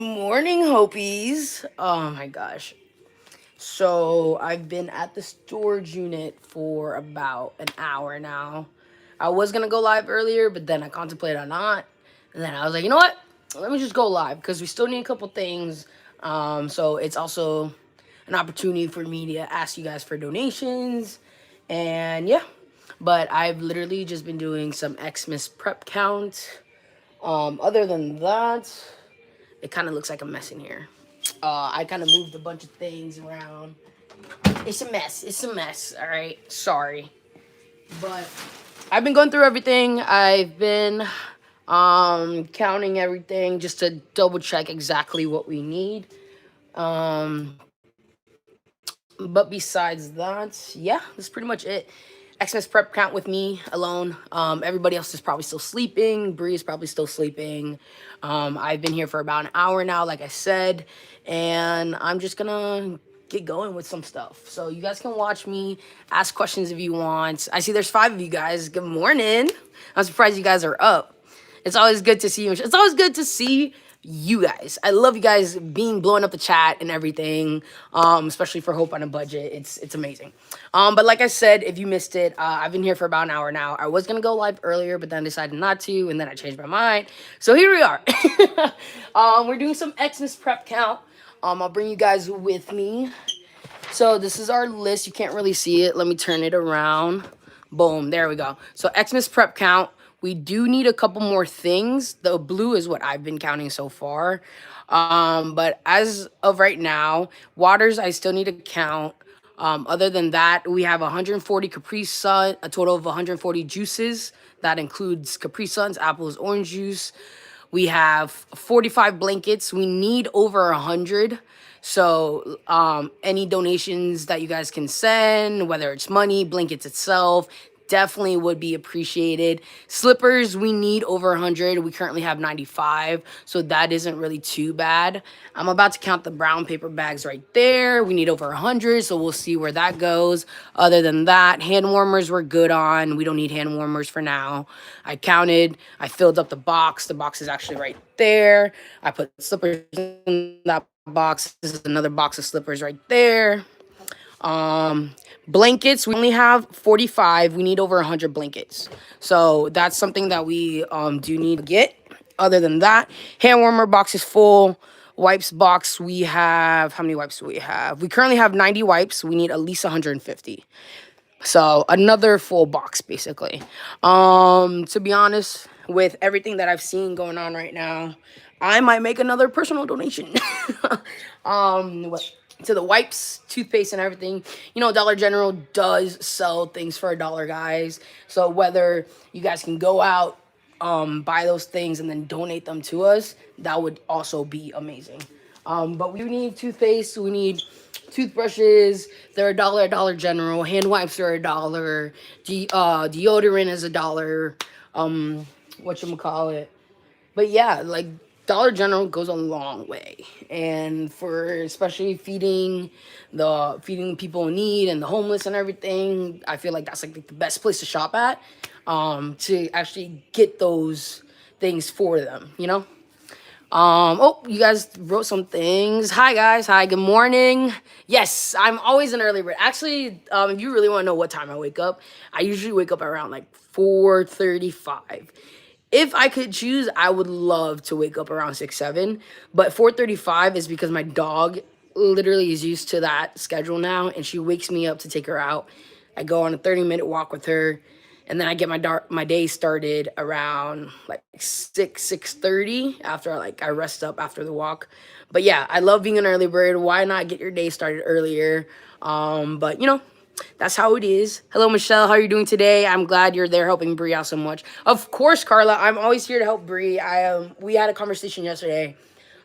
Morning, Hopies. Oh my gosh. So I've been at the storage unit for about an hour now. I was gonna go live earlier, but then I contemplated on not. And then I was like, you know what? Let me just go live because we still need a couple things. So it's also an opportunity for me to ask you guys for donations. And yeah. But I've literally just been doing some Xmas prep count. Other than that, it kind of looks like a mess in here. I kind of moved a bunch of things around. It's a mess. It's a mess. All right. Sorry. But I've been going through everything. I've been counting everything just to double check exactly what we need. Um, but besides that, yeah, that's pretty much it. Xmas prep count with me alone. Everybody else is probably still sleeping. Bree is probably still sleeping. I've been here for about an hour now, like I said, and I'm just gonna get going with some stuff. So you guys can watch me, ask questions if you want. I see there's 5 of you guys. Good morning. I'm surprised you guys are up. It's always good to see you. It's always good to see you guys. I love you guys being blowing up the chat and everything. Especially for Hope on a Budget. It's amazing. But like I said, if you missed it, I've been here for about an hour now. I was gonna go live earlier, but then decided not to, and then I changed my mind. So here we are. We're doing some Xmas prep count. I'll bring you guys with me. So this is our list. You can't really see it. Let me turn it around. Boom, there we go. So Xmas prep count. We do need a couple more things. The blue is what I've been counting so far. But as of right now, waters I still need to count. Other than that, we have 140 Capri Sun, a total of 140 juices. That includes Capri Suns, apples, orange juice. We have 45 blankets. We need over 100. So, any donations that you guys can send, whether it's money, blankets itself, definitely would be appreciated. Slippers, we need over 100. We currently have 95, so that isn't really too bad. I'm about to count the brown paper bags right there. We need over 100, so we'll see where that goes. Other than that, hand warmers we're good on. We don't need hand warmers for now. I counted, I filled up the box. The box is actually right there. I put slippers in that box. This is another box of slippers right there. Blankets, we only have 45. We need over 100 blankets. So that's something that we do need to get. Other than that, hand warmer box is full. Wipes box, we have, how many wipes do we have? We currently have 90 wipes. We need at least 150. So another full box, basically. To be honest, with everything that I've seen going on right now, I might make another personal donation. What to the wipes, toothpaste, and everything. You know, Dollar General does sell things for $1, guys. So whether you guys can go out, buy those things, and then donate them to us, that would also be amazing. But we need toothpaste. We need toothbrushes. They're $1 at Dollar General. Hand wipes are $1. Deodorant is $1. Whatchamacallit. But yeah, like Dollar General goes a long way, and for especially feeding people in need and the homeless and everything, I feel like that's like the best place to shop at, to actually get those things for them. You know. Oh, you guys wrote some things. Hi guys. Hi. Good morning. Yes, I'm always an early bird. Actually, if you really want to know what time I wake up, I usually wake up around like 4:35. If I could choose, I would love to wake up around 6, 7. But 4:35 is because my dog literally is used to that schedule now, and she wakes me up to take her out. I go on a 30-minute walk with her, and then I get my day started around like 6:30 after I rest up after the walk. But yeah, I love being an early bird. Why not get your day started earlier? But that's how it is. Hello, Michelle. How are you doing today? I'm glad you're there helping Bree out so much. Of course, Carla. I'm always here to help Bree. We had a conversation yesterday,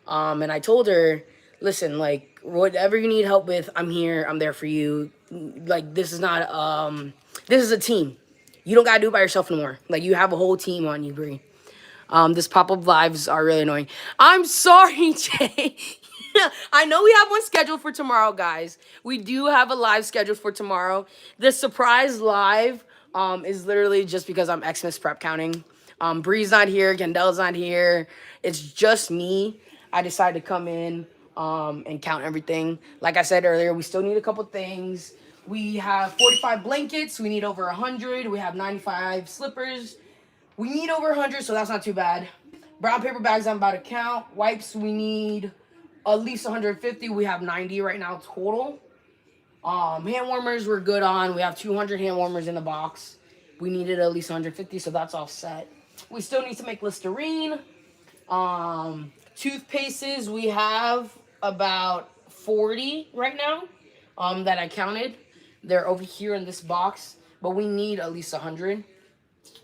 and I told her, listen, like whatever you need help with, I'm here. I'm there for you. Like this is a team. You don't gotta do it by yourself anymore. Like you have a whole team on you, Bree. This pop-up lives are really annoying. I'm sorry, Jay. I know we have one scheduled for tomorrow, guys. We do have a live scheduled for tomorrow. The surprise live is literally just because I'm Xmas prep counting. Bree's not here. Kendall's not here. It's just me. I decided to come in and count everything. Like I said earlier, we still need a couple things. We have 45 blankets. We need over 100. We have 95 slippers. We need over 100, so that's not too bad. Brown paper bags I'm about to count. Wipes, we need at least 150. We have 90 right now total. Hand warmers we're good on. We have 200 hand warmers in the box. We needed at least 150, so that's all set. We still need to make Listerine. Toothpastes, we have about 40 right now that I counted. They're over here in this box, but we need at least 100.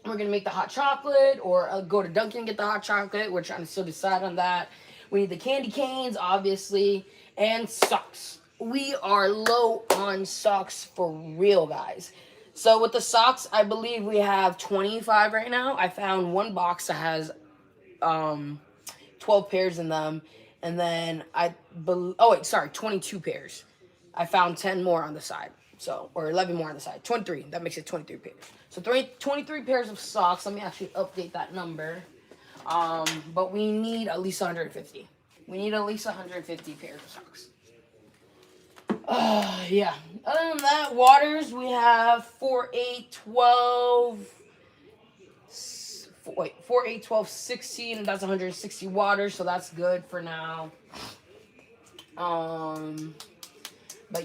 We're going to make the hot chocolate or go to Dunkin' and get the hot chocolate. We're trying to still decide on that. We need the candy canes, obviously, and socks. We are low on socks for real, guys. So with the socks, I believe we have 25 right now. I found one box that has 12 pairs in them. And then 22 pairs. I found 10 more on the side. So, or 11 more on the side. 23. That makes it 23 pairs. So 23 pairs of socks. Let me actually update that number. But we need at least 150. We need at least 150 pairs of socks. Yeah. Other than that, waters, we have 4, 8, 12... 4, 8, 12, 16. That's 160 waters, so that's good for now. But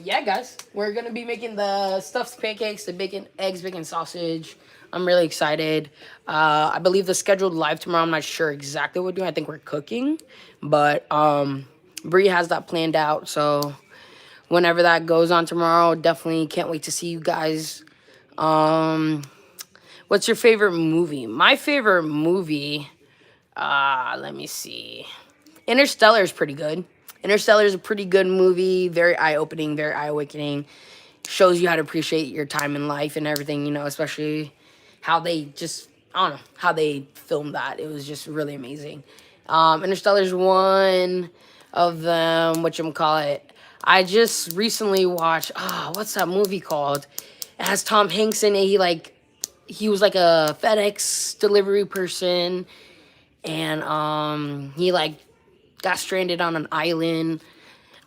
yeah, guys, we're gonna be making the stuffed pancakes, the bacon, eggs, bacon, sausage. I'm really excited. I believe the scheduled live tomorrow. I'm not sure exactly what we're doing. I think we're cooking, but Bree has that planned out. So whenever that goes on tomorrow, definitely can't wait to see you guys. What's your favorite movie? My favorite movie, let me see. Interstellar is pretty good. Interstellar is a pretty good movie. Very eye-opening, very eye-awakening. Shows you how to appreciate your time in life and everything, you know, especially how they just, I don't know, how they filmed that. It was just really amazing. Interstellar's one of them, whatchamacallit. I just recently watched, what's that movie called? It has Tom Hanks in it. He was like a FedEx delivery person, and he like got stranded on an island.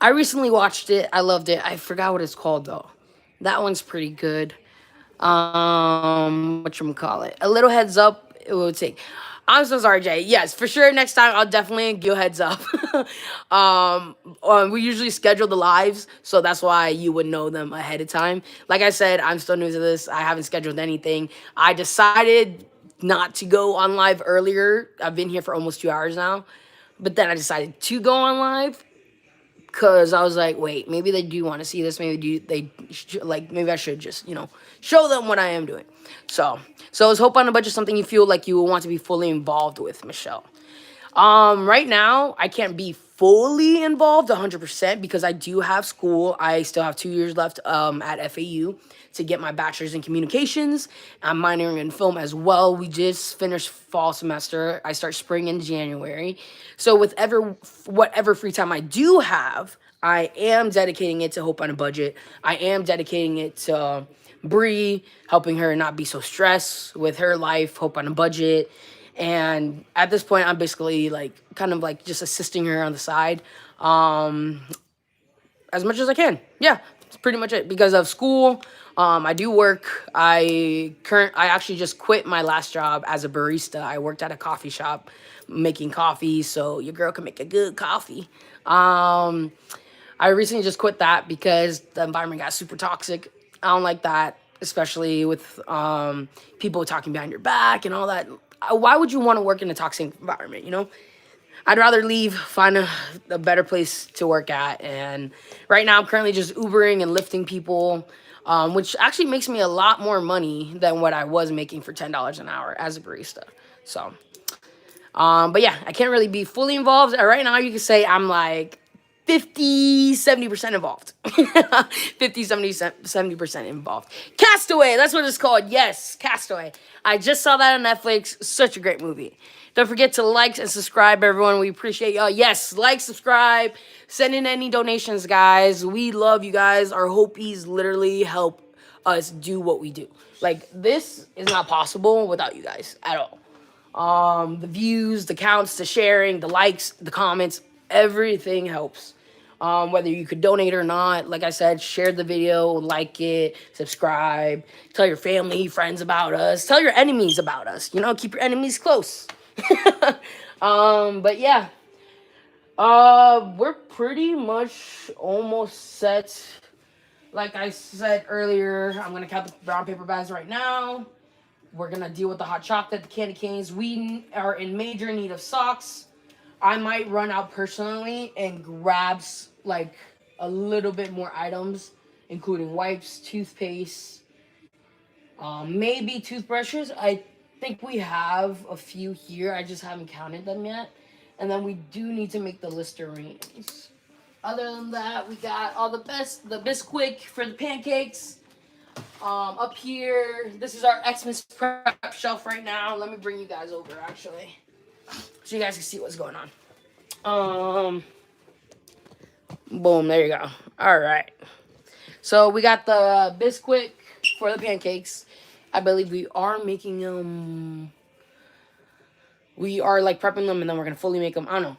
I recently watched it. I loved it. I forgot what it's called though. That one's pretty good. Whatchamacallit. A little heads up it will take. I'm so sorry, Jay. Yes, for sure. Next time, I'll definitely give you a heads up. We usually schedule the lives, so that's why you would know them ahead of time. Like I said, I'm still new to this. I haven't scheduled anything. I decided not to go on live earlier. I've been here for almost 2 hours now. But then I decided to go on live because I was like, wait, maybe they do want to see this. Maybe maybe I should just, show them what I am doing. So is Hope on a Budget something you feel like you will want to be fully involved with, Michelle? Right now, I can't be fully involved 100% because I do have school. I still have 2 years left at FAU to get my bachelor's in communications. I'm minoring in film as well. We just finished fall semester. I start spring in January. So whatever free time I do have, I am dedicating it to Hope on a Budget. I am dedicating it to Bree, helping her not be so stressed with her life, Hope on a Budget. And at this point, I'm basically kind of just assisting her on the side as much as I can. Yeah, that's pretty much it. Because of school, I do work. I actually just quit my last job as a barista. I worked at a coffee shop making coffee, so your girl can make a good coffee. I recently just quit that because the environment got super toxic. I don't like that, especially with people talking behind your back and all that. Why would you want to work in a toxic environment, I'd rather leave, find a better place to work at. And right now I'm currently just Ubering and lifting people, which actually makes me a lot more money than what I was making for $10 an hour as a barista. So, but yeah, I can't really be fully involved. Right now you can say I'm like 50-70% involved. 50-70% involved. Castaway, that's what it's called. Yes, Castaway. I just saw that on Netflix. Such a great movie. Don't forget to like and subscribe, everyone. We appreciate y'all. Yes, like, subscribe, send in any donations, guys. We love you guys. Our Hopies literally help us do what we do. This is not possible without you guys at all. The views, the counts, the sharing, the likes, the comments, Everything helps. Whether you could donate or not, like I said, share the video, like it, subscribe, tell your family, friends about us, tell your enemies about us. You know, keep your enemies close. But yeah, we're pretty much almost set. Like I said earlier, I'm gonna count the brown paper bags right now. We're gonna deal with the hot chocolate, the candy canes. We are in major need of socks. I might run out personally and grab like a little bit more items, including wipes, toothpaste, maybe toothbrushes. I think we have a few here. I just haven't counted them yet. And then we do need to make the Listerines. Other than that, we got all the Bisquick for the pancakes. Up here, this is our Xmas prep shelf right now. Let me bring you guys over actually, so you guys can see what's going on. Boom, there you go. All right. So we got the Bisquick for the pancakes. I believe we are making them. We are like prepping them, and then we're gonna fully make them. I don't know.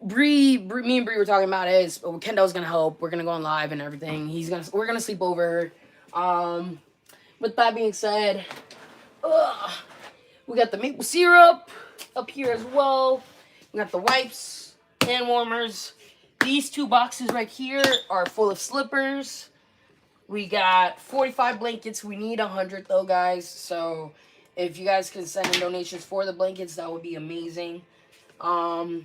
Me and Bree were talking about it. Kendall's gonna help. We're gonna go on live and everything. We're gonna sleep over. With that being said, we got the maple syrup up here as well. We got the wipes, hand warmers. These two boxes right here are full of slippers. We got 45 blankets. We need 100 though, guys. So if you guys can send in donations for the blankets, that would be amazing. And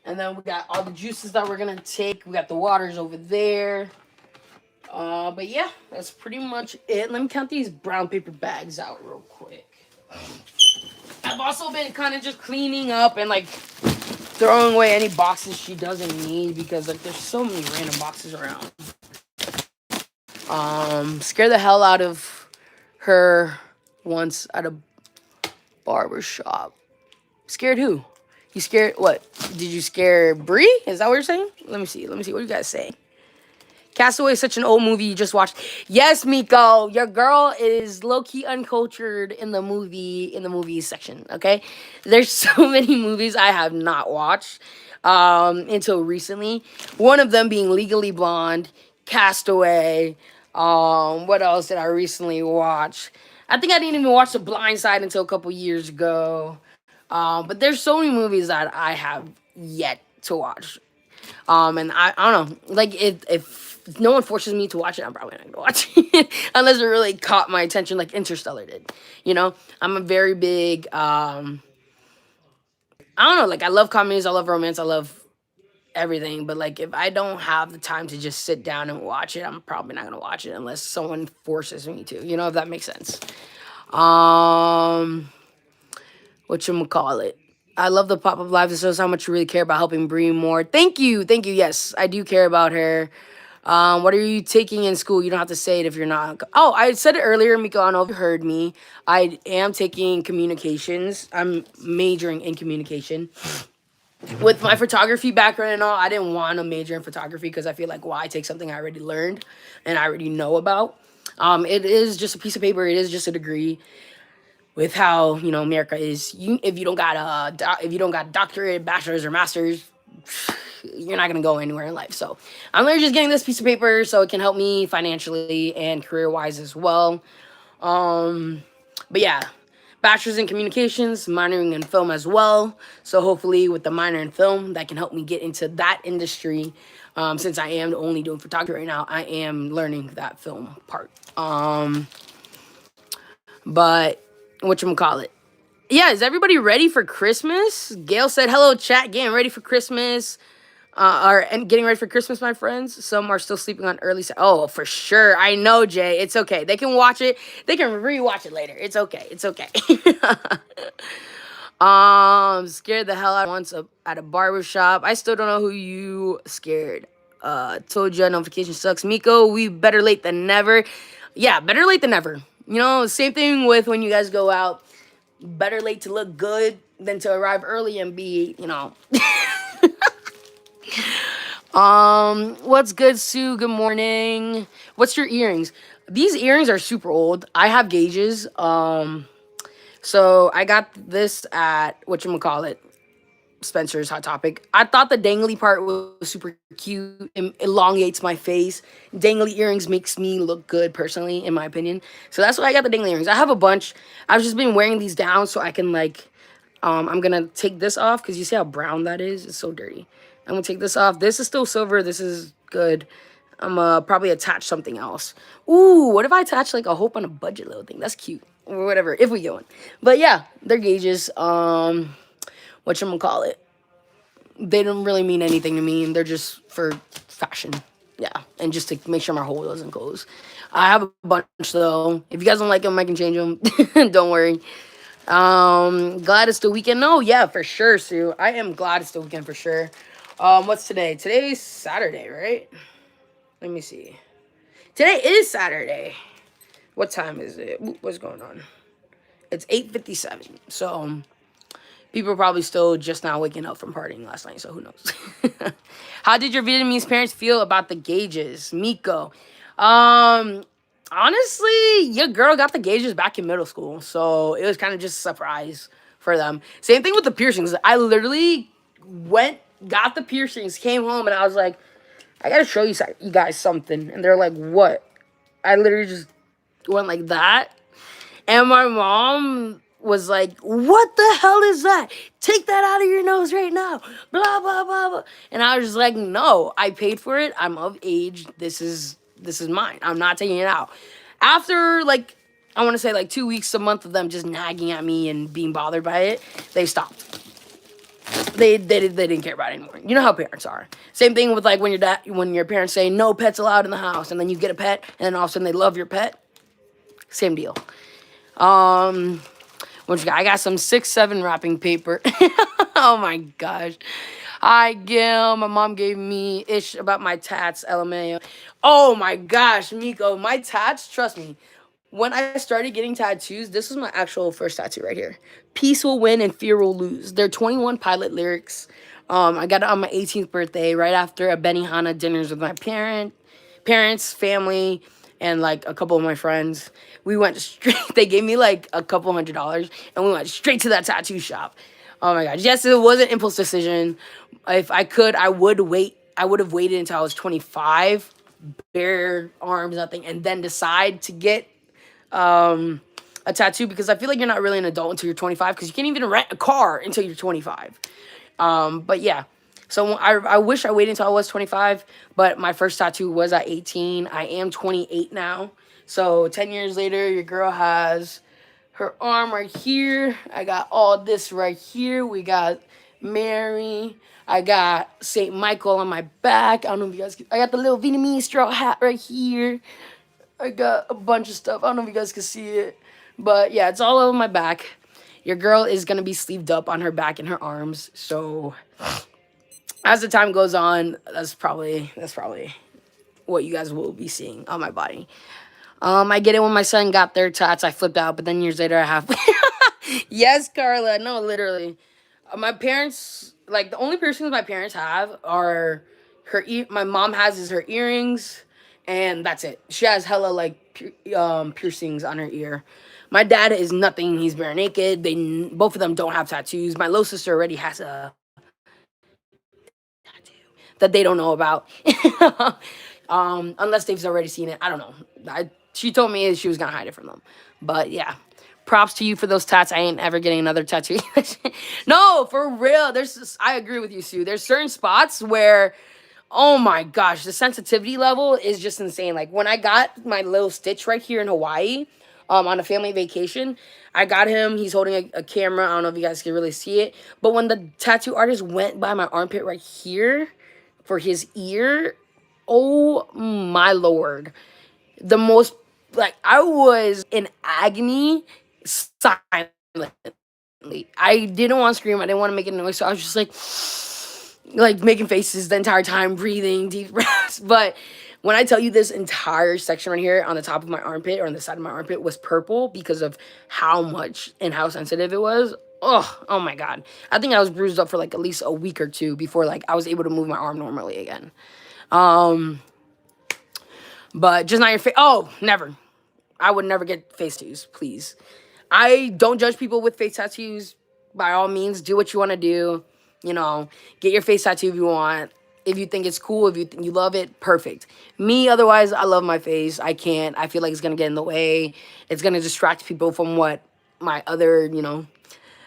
then we got all the juices that we're gonna take. We got the waters over there. But yeah, that's pretty much it. Let me count these brown paper bags out real quick. I've also been kind of just cleaning up and like throwing away any boxes she doesn't need because like there's so many random boxes around. Scared the hell out of her once at a barber shop. Scared who? You scared what? Did you scare Bree? Is that what you're saying? Let me see. What are you guys saying? Castaway is such an old movie you just watched. Yes, Miko, your girl is low-key uncultured in the movie section, okay? There's so many movies I have not watched until recently. One of them being Legally Blonde, Castaway. What else did I recently watch? I think I didn't even watch The Blind Side until a couple years ago. But there's so many movies that I have yet to watch. And I don't know, like if no one forces me to watch it, I'm probably not gonna watch it unless it really caught my attention, like Interstellar did. You know, I'm a very big I don't know, like I love comedies, I love romance, I love everything, but like if I don't have the time to just sit down and watch it, I'm probably not gonna watch it unless someone forces me to. You know, if that makes sense. Whatchamacallit. I love the pop-up lives. It shows how much you really care about helping Bree more. Thank you. Yes, I do care about her. What are you taking in school? You don't have to say it if you're not. Oh, I said it earlier, Miko. I don't know if you heard me. I am taking communications. I'm majoring in communication. With my photography background and all, I didn't want to major in photography because I feel like, why take something I already learned and I already know about? It is just a piece of paper. It is just a degree. With how, you know, America is, if you don't got a doctorate, bachelor's, or master's, you're not gonna go anywhere in life. So I'm literally just getting this piece of paper so it can help me financially and career-wise as well. But yeah, bachelor's in communications, minoring in film as well. So hopefully with the minor in film, that can help me get into that industry. Since I am only doing photography right now, I am learning that film part. But whatchamacallit. Yeah, is everybody ready for Christmas? Gail said, hello, chat, getting ready for Christmas. And getting ready for Christmas, my friends. Some are still sleeping on early. Oh, for sure. I know, Jay. It's okay. They can watch it. They can rewatch it later. It's okay. Scared the hell out once at a barber shop. I still don't know who you scared. Told you notification sucks. Miko, we better late than never. Yeah, better late than never. You know, same thing with when you guys go out. Better late to look good than to arrive early and be, you know. What's good, Sue? Good morning. What's your earrings? These earrings are super old. I have gauges. So I got this at whatchamacallit. Spencer's Hot Topic. I thought the dangly part was super cute and elongates my face. Dangly earrings makes me look good personally, in my opinion. So that's why I got the dangly earrings. I have a bunch. I've just been wearing these down so I can like. I'm gonna take this off because you see how brown that is. It's so dirty. I'm gonna take this off. This is still silver. This is good. I'm probably attach something else. Ooh, what if I attach like a hope on a budget little thing? That's cute. Or whatever, if we going. But yeah, they're gauges. Whatchamacallit. They don't really mean anything to me. They're just for fashion. Yeah, and just to make sure my hole doesn't close. I have a bunch though. If you guys don't like them, I can change them. Don't worry. Glad it's the weekend. No, yeah, for sure, Sue. I am glad it's the weekend for sure. What's today? Today's Saturday, right? Let me see. Today is Saturday. What time is it? What's going on? It's 8:57. So people are probably still just now waking up from partying last night, so who knows? How did your Vietnamese parents feel about the gauges? Miko. Honestly, your girl got the gauges back in middle school, so it was kind of just a surprise for them. Same thing with the piercings. I literally went, got the piercings, came home, and I was like, I gotta show you guys something. And they're like, what? I literally just went like that. And my mom was like, what the hell is that? Take that out of your nose right now. Blah, blah, blah, blah. And I was just like, no, I paid for it. I'm of age. This is mine. I'm not taking it out. After, like, I want to say, like, 2 weeks, a month of them just nagging at me and being bothered by it, they stopped. They didn't care about it anymore. You know how parents are. Same thing with, like, when your parents say, no pets allowed in the house, and then you get a pet, and then all of a sudden they love your pet. Same deal. Which I got some 6-7 wrapping paper. Oh my gosh. Hi, Gil. My mom gave me ish about my tats, LMAO. Oh my gosh, Miko. My tats, trust me. When I started getting tattoos, this was my actual first tattoo right here. Peace will win and fear will lose. They're 21 Pilot lyrics. I got it on my 18th birthday, right after a Benihana dinners with my parents, family, and like a couple of my friends. We went straight, they gave me like a couple $100 and we went straight to that tattoo shop. Oh my gosh. Yes, it was an impulse decision. If I could, I would wait. I would have waited until I was 25, bare arms, nothing, and then decide to get a tattoo, because I feel like you're not really an adult until you're 25, because you can't even rent a car until you're 25. But yeah, so I wish I waited until I was 25, but my first tattoo was at 18. I am 28 now. So 10 years later, your girl has her arm right here. I got all this right here. We got Mary. I got St. Michael on my back. I don't know if you guys can, I got the little Vietnamese straw hat right here. I got a bunch of stuff. I don't know if you guys can see it. But yeah, it's all over my back. Your girl is going to be sleeved up on her back and her arms. So as the time goes on, that's probably what you guys will be seeing on my body. I get it when my son got their tats. I flipped out, but then years later I have. Yes, Carla. No, literally. My parents, like the only piercings my parents have are my mom has is her earrings, and that's it. She has hella like piercings on her ear. My dad is nothing. He's bare naked. Both of them don't have tattoos. My little sister already has a that they don't know about. Unless they've already seen it. I don't know. She told me she was gonna hide it from them. But yeah. Props to you for those tats. I ain't ever getting another tattoo. No, for real. I agree with you, Sue. There's certain spots where, oh my gosh, the sensitivity level is just insane. Like when I got my little stitch right here in Hawaii, on a family vacation, I got him. He's holding a camera. I don't know if you guys can really see it. But when the tattoo artist went by my armpit right here for his ear, oh my lord. The most, like, I was in agony silently. I didn't want to scream. I didn't want to make a noise. So I was just like making faces the entire time, breathing deep breaths. But when I tell you this entire section right here on the top of my armpit or on the side of my armpit was purple because of how much and how sensitive it was. Oh my God. I think I was bruised up for like at least a week or two before like I was able to move my arm normally again. But just not your face. Oh, never. I would never get face tattoos, please. I don't judge people with face tattoos. By all means, do what you want to do. You know, get your face tattoo if you want. If you think it's cool, if you love it, perfect. Me, otherwise, I love my face. I can't. I feel like it's gonna get in the way. It's gonna distract people from what my other,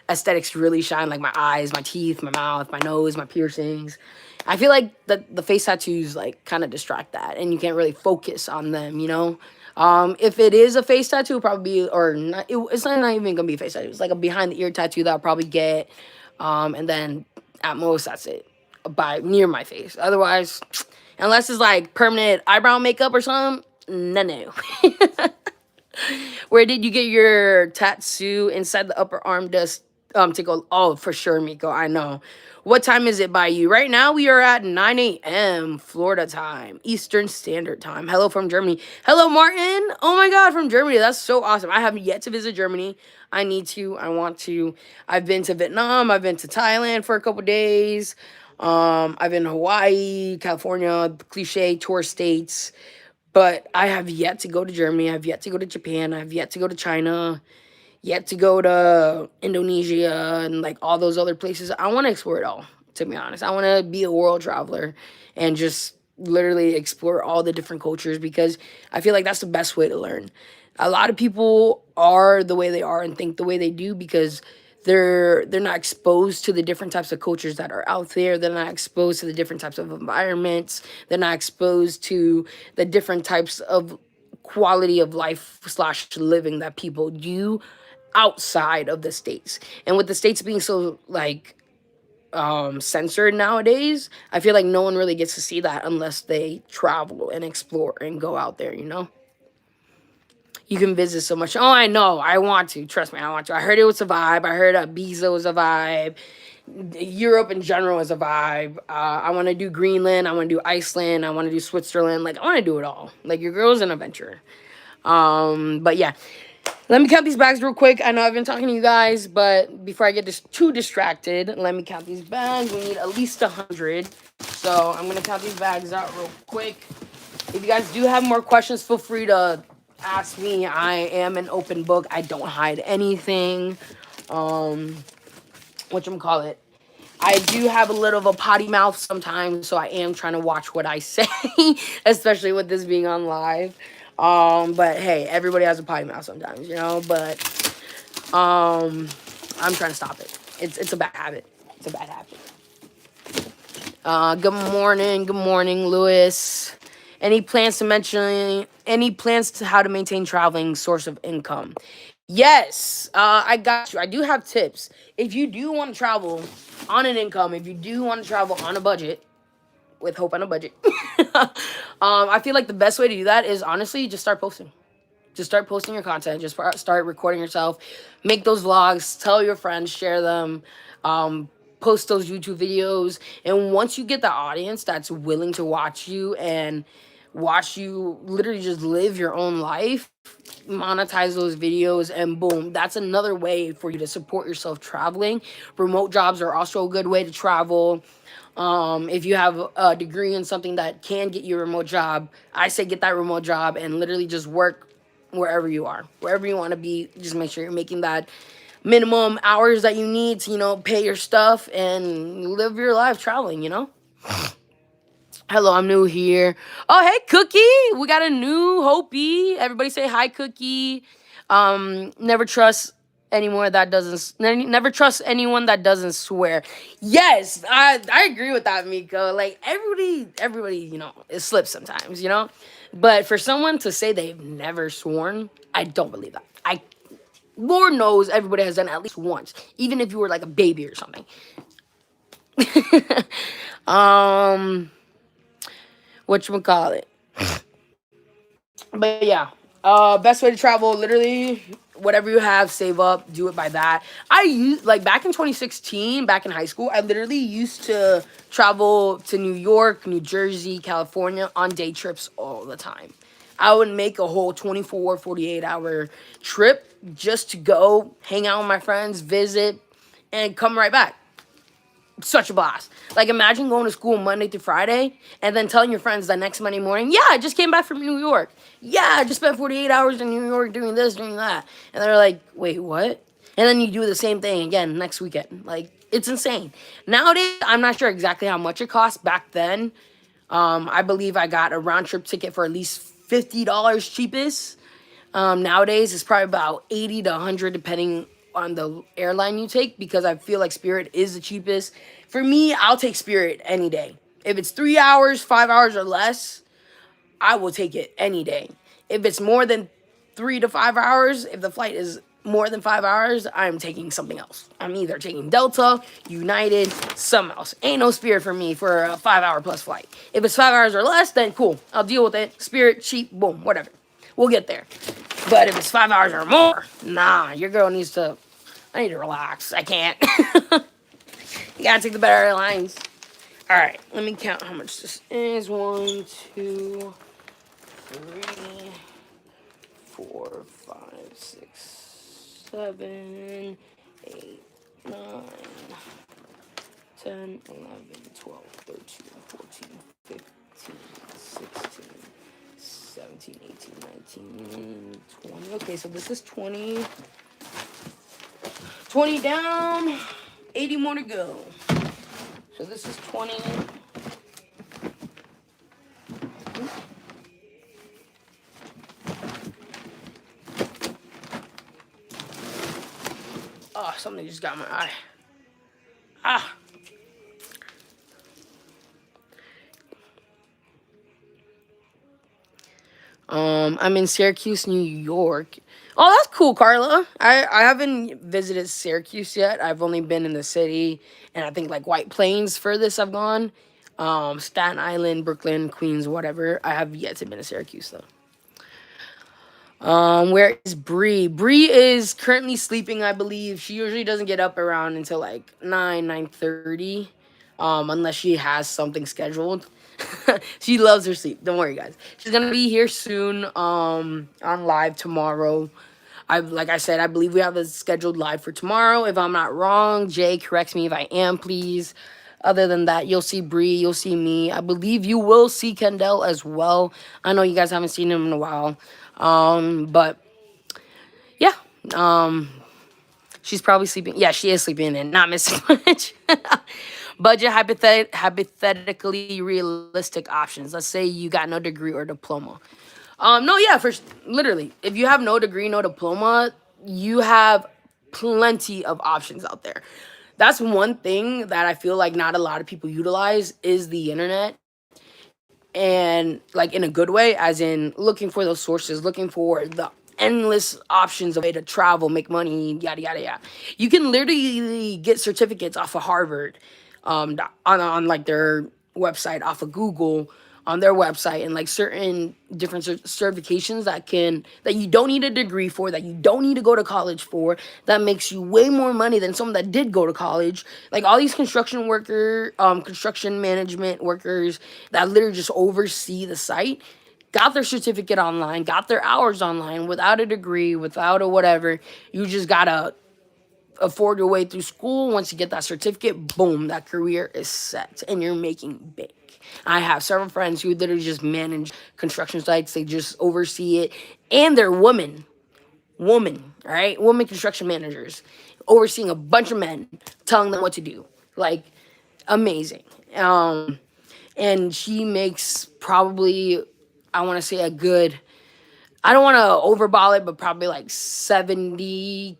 aesthetics really shine, like my eyes, my teeth, my mouth, my nose, my piercings. I feel like the face tattoos like kind of distract that, and you can't really focus on them. If it is a face tattoo, probably be, or not, it's not even gonna be a face tattoo. It's like a behind the ear tattoo that I'll probably get, and then at most that's it, by near my face. Otherwise, unless it's like permanent eyebrow makeup or something, no. Where did you get your tattoo? Inside the upper arm does tickle. Oh, for sure, Miko. I know. What time is it by you? Right now we are at 9 a.m. Florida time, Eastern Standard Time. Hello from Germany. Hello, Martin. Oh my God, from Germany. That's so awesome. I have yet to visit Germany. I need to. I want to. I've been to Vietnam. I've been to Thailand for a couple days. I've been to Hawaii, California, cliche tourist states. But I have yet to go to Germany. I have yet to go to Japan. I have yet to go to China. Yet to go to Indonesia and like all those other places. I want to explore it all, to be honest. I want to be a world traveler and just literally explore all the different cultures, because I feel like that's the best way to learn. A lot of people are the way they are and think the way they do because they're not exposed to the different types of cultures that are out there. They're not exposed to the different types of environments. They're not exposed to the different types of quality of life slash living that people do outside of the states. And with the states being so like censored nowadays, I feel like no one really gets to see that unless they travel and explore and go out there. You can visit so much. Oh, I know. I want to. Trust me, I want to. I heard it was a vibe. I heard Ibiza was a vibe. Europe in general is a vibe. I want to do Greenland. I want to do Iceland. I want to do Switzerland. Like, I want to do it all. Like, your girl's an adventurer. But yeah. Let me count these bags real quick. I know I've been talking to you guys, but before I get too distracted, let me count these bags. We need at least 100. So I'm going to count these bags out real quick. If you guys do have more questions, feel free to ask me. I am an open book. I don't hide anything. Whatchamacallit. I do have a little of a potty mouth sometimes, so I am trying to watch what I say, especially with this being on live. But hey, everybody has a potty mouth sometimes, but I'm trying to stop it. It's a bad habit. It's a bad habit. Good morning, Lewis. Any plans to how to maintain traveling source of income? Yes, I got you. I do have tips. If you do want to travel on an income, if you do want to travel on a budget, with hope on a budget, I feel like the best way to do that is honestly just start posting. Just start posting your content. Just start recording yourself. Make those vlogs. Tell your friends. Share them. Post those YouTube videos. And once you get the audience that's willing to watch you and watch you literally just live your own life, monetize those videos, and boom, that's another way for you to support yourself traveling. Remote jobs are also a good way to travel. If you have a degree in something that can get you a remote job, I say get that remote job and literally just work wherever you are, wherever you want to be. Just make sure you're making that minimum hours that you need to, pay your stuff and live your life traveling. Hello, I'm new here. Oh, hey, Cookie. We got a new Hopi. Everybody say hi, Cookie. Never trust never trust anyone that doesn't swear. Yes, I agree with that, Miko. Like everybody, it slips sometimes. But for someone to say they've never sworn, I don't believe that. Lord knows everybody has done it at least once, even if you were like a baby or something. Whatchamacallit. But yeah, best way to travel, literally, whatever you have, save up, do it by that. I used, like, back in 2016, back in high school, I literally used to travel to New York, New Jersey, California on day trips all the time. I would make a whole 24, 48-hour trip just to go hang out with my friends, visit, and come right back. Such a blast. Like, imagine going to school Monday through Friday and then telling your friends the next Monday morning, yeah, I just came back from New York. Yeah, I just spent 48 hours in New York doing this, doing that. And they're like, wait, what? And then you do the same thing again next weekend. Like, It's insane. Nowadays, I'm not sure exactly how much it costs. Back then, I believe I got a round trip ticket for at least $50 cheapest. Nowadays, it's probably about 80 to 100 depending on the airline you take, because I feel like Spirit is the cheapest. For me, I'll take Spirit any day. If it's 3 hours, 5 hours, or less, I will take it any day. If it's more than 3 to 5 hours, if the flight is more than 5 hours, I'm taking something else. I'm either taking Delta, United, something else. Ain't no Spirit for me for a 5 hour plus flight. If it's 5 hours or less, then cool. I'll deal with it. Spirit, cheap, boom, whatever. We'll get there. But if it's 5 hours or more, nah, your girl needs to. I need to relax. I can't. You gotta take the better airlines. All right, let me count how much this is. 1, 2, 3, 4, 5, 6, 7, 8, 9, 10, 11, 12, 13, 14, 15, 16, 17, 18, 19, 20. Okay, so this is 20. 20 down, 80 more to go. So this is 20. Oh, something just got my eye. Ah. I'm in Syracuse, New York. Oh, that's cool, Carla. I haven't visited Syracuse yet. I've only been in the city, and I think like White Plains furthest I've gone. Staten Island, Brooklyn, Queens, whatever. I have yet to been to Syracuse though. Where is Bree? Bree is currently sleeping, I believe. She usually doesn't get up around until like 9:30, unless she has something scheduled. She loves her sleep. Don't worry, guys. She's gonna be here soon. On live tomorrow. Like I said, I believe we have a scheduled live for tomorrow. If I'm not wrong, Jay corrects me if I am, please. Other than that, you'll see Bree, you'll see me. I believe you will see Kendall as well. I know you guys haven't seen him in a while. But yeah, she's probably sleeping. Yeah, she is sleeping and not missing much. Budget hypothetically realistic options. Let's say you got no degree or diploma. No, yeah, literally, if you have no degree, no diploma, you have plenty of options out there. That's one thing that I feel like not a lot of people utilize is the internet, and like in a good way, as in looking for those sources, looking for the endless options of way to travel, make money, yada yada yada. You can literally get certificates off of Harvard, on like their website, off of Google, on their website, and like certain different certifications that you don't need a degree for, that you don't need to go to college for, that makes you way more money than someone that did go to college. Like all these construction management workers that literally just oversee the site, got their certificate online, got their hours online, without a degree, without a whatever. You just gotta afford your way through school. Once you get that certificate, boom, that career is set and you're making big. I have several friends who literally just manage construction sites. They just oversee it, and they're woman, all right, woman construction managers, overseeing a bunch of men, telling them what to do. Like, amazing. And she makes probably, I want to say a good, I don't want to overball it, but probably like 70K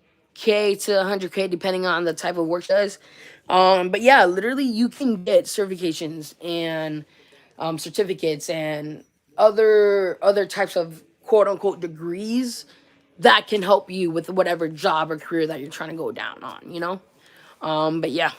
to 100K, depending on the type of work she does. But yeah, literally, you can get certifications and certificates and other types of quote unquote degrees that can help you with whatever job or career that you're trying to go down on. But yeah.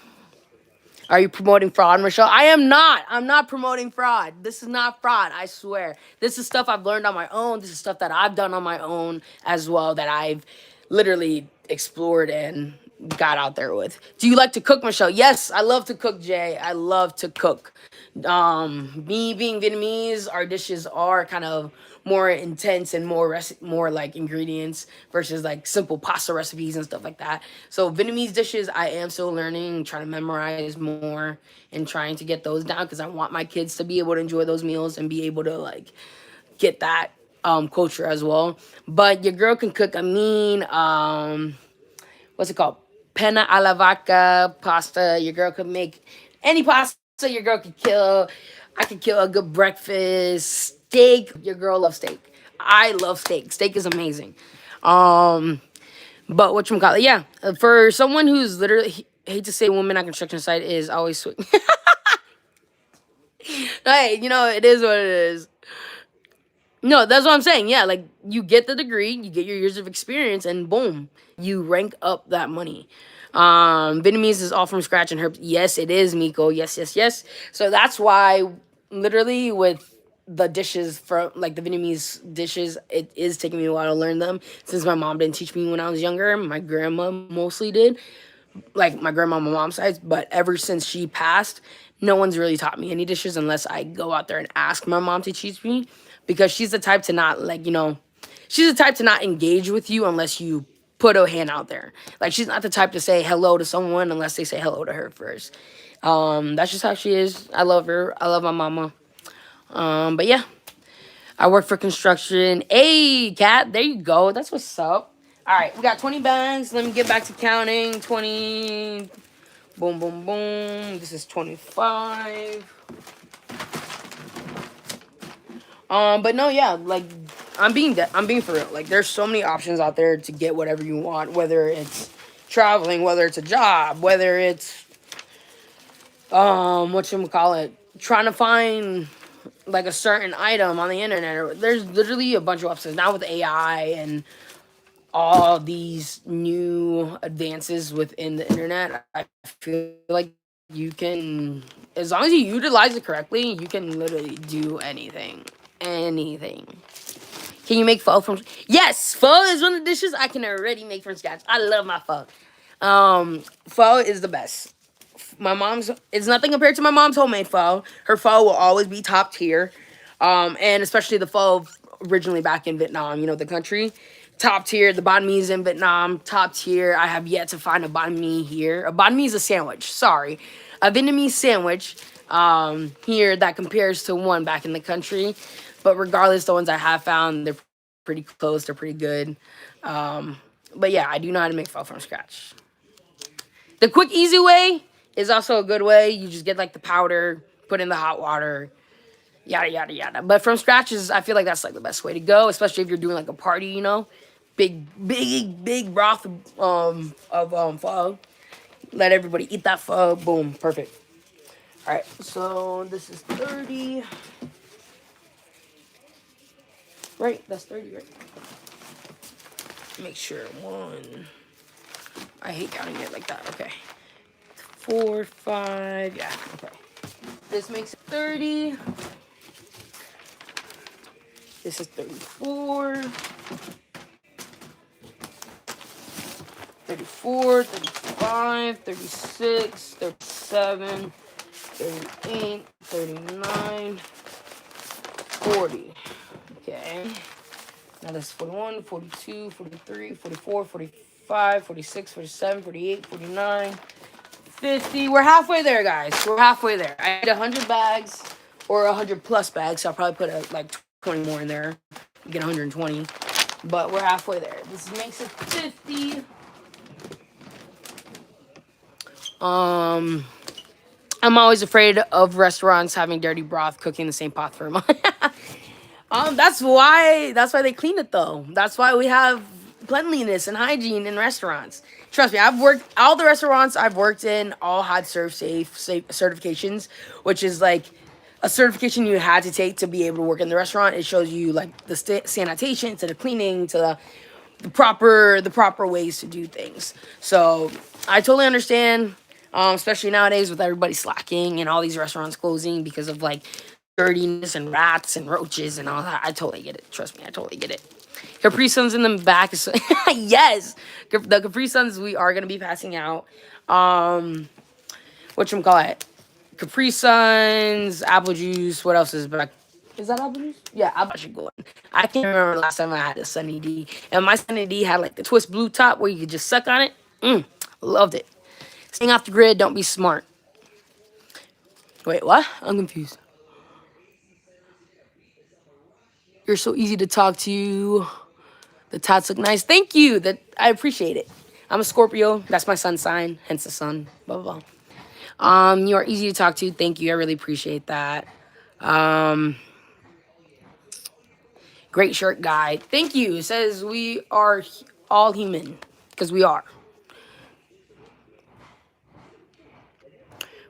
Are you promoting fraud, Michelle? I am not. I'm not promoting fraud. This is not fraud, I swear. This is stuff I've learned on my own. This is stuff that I've done on my own as well, that I've literally explored and got out there with. Do you like to cook, Michelle? Yes, I love to cook, Jay. I love to cook. Me being Vietnamese, our dishes are kind of more intense and more like ingredients versus like simple pasta recipes and stuff like that. So Vietnamese dishes, I am still learning, trying to memorize more and trying to get those down, because I want my kids to be able to enjoy those meals and be able to like get that culture as well. But your girl can cook. I mean, what's it called? Penna alla vaca pasta. Your girl could make any pasta your girl could kill. I could kill a good breakfast. Steak. Your girl loves steak. I love steak. Steak is amazing. Um, but what you call it? Yeah, for someone who's literally hate to say woman on construction site is always sweet. Hey, it is what it is. No, that's what I'm saying. Yeah, like you get the degree, you get your years of experience, and boom, you rank up that money. Vietnamese is all from scratch and herbs. Yes, it is, Miko. Yes, yes, yes. So that's why, literally, with the dishes from like the Vietnamese dishes, it is taking me a while to learn them since my mom didn't teach me when I was younger. My grandma mostly did, like my grandma on my mom's side, but ever since she passed, no one's really taught me any dishes unless I go out there and ask my mom to teach me because she's the type to not she's the type to not engage with you unless you put a hand out there. Like she's not the type to say hello to someone unless they say hello to her first. That's just how she is. I love her. I love my mama. But yeah, I work for construction. Hey, Kat, there you go. That's what's up. All right, we got 20 bags. Let me get back to counting. 20. Boom, boom, boom. This is 25. But no, yeah, like I'm being for real. Like there's so many options out there to get whatever you want, whether it's traveling, whether it's a job, whether it's what you call it, trying to find like a certain item on the internet. There's literally a bunch of websites now with AI and all these new advances within the internet. I feel like you can, as long as you utilize it correctly, you can literally do anything. Anything. Can you make pho from? Yes, pho is one of the dishes I can already make from scratch. I love my pho. Pho is the best. My mom's, it's nothing compared to my mom's homemade pho. Her pho will always be top tier. And especially the pho originally back in Vietnam, the country. Top tier. The banh mi is in Vietnam. Top tier. I have yet to find a banh mi here. A banh mi is a sandwich. Sorry. A Vietnamese sandwich here that compares to one back in the country. But regardless, the ones I have found, they're pretty close. They're pretty good. But yeah, I do know how to make pho from scratch. The quick, easy way is also a good way. You just get like the powder, put in the hot water, yada yada yada. But from scratch is, I feel like that's like the best way to go, especially if you're doing like a party, big big broth of pho. Let everybody eat that pho. Boom, perfect. All right, so this is 30. Right, that's 30, right? Make sure one. I hate counting it like that. Okay, 4, 5. Yeah. Okay. This makes it 30. This is 34. 34, 35, 36, 37, 38, 39, 40. Okay. Now this is 41, 42, 43, 44, 45, 46, 47, 48, 49, 50. We're halfway there, guys. We're halfway there. I need 100 bags or 100 plus bags, so I'll probably put like 20 more in there. Get 120. But we're halfway there. This makes it 50. I'm always afraid of restaurants having dirty broth cooking the same pot for a month. That's why they clean it though. That's why we have cleanliness and hygiene in restaurants. Trust me, I've worked all the restaurants I've worked in all had safe certifications, which is like a certification you had to take to be able to work in the restaurant. It shows you like the sanitation to the cleaning to the proper ways to do things. So I totally understand, especially nowadays with everybody slacking and all these restaurants closing because of like dirtiness and rats and roaches and all that. I totally get it. Trust me, I totally get it. Capri Suns in the back. Yes, the Capri Suns we are gonna be passing out. Whatchamacallit? Capri Suns, apple juice. What else is back? Is that apple juice? Yeah, apple juice going. I can't remember the last time I had a Sunny D. And my Sunny D had like the twist blue top where you could just suck on it. Loved it. Staying off the grid, don't be smart. Wait, what? I'm confused. You're so easy to talk to. The tats look nice. Thank you. That I appreciate it. I'm a Scorpio. That's my sun sign, hence the sun. Blah blah blah. You are easy to talk to. Thank you. I really appreciate that. Um, Great shirt guy. Thank you. It says we are all human because we are.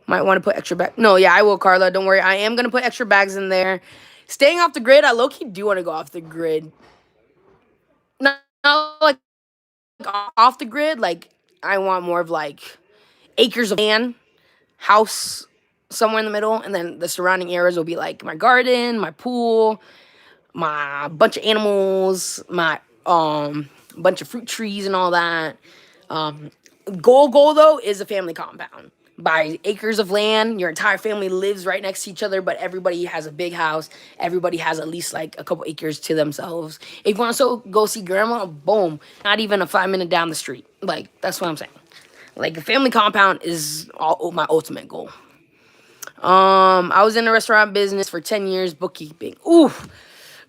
Might want to put extra bag. No, yeah, I will, Carla. Don't worry. I am gonna put extra bags in there. Staying off the grid. I low key do want to go off the grid. Not like off the grid. Like I want more of like acres of land, house somewhere in the middle, and then the surrounding areas will be like my garden, my pool, my bunch of animals, my bunch of fruit trees and all that. Um, goal though is a family compound. Buy acres of land. Your entire family lives right next to each other, but everybody has a big house. Everybody has at least like a couple acres to themselves. If you want to go see grandma, boom, not even a 5 minute down the street. Like that's what I'm saying. Like a family compound is my ultimate goal. I was in the restaurant business for 10 years, bookkeeping. Ooh,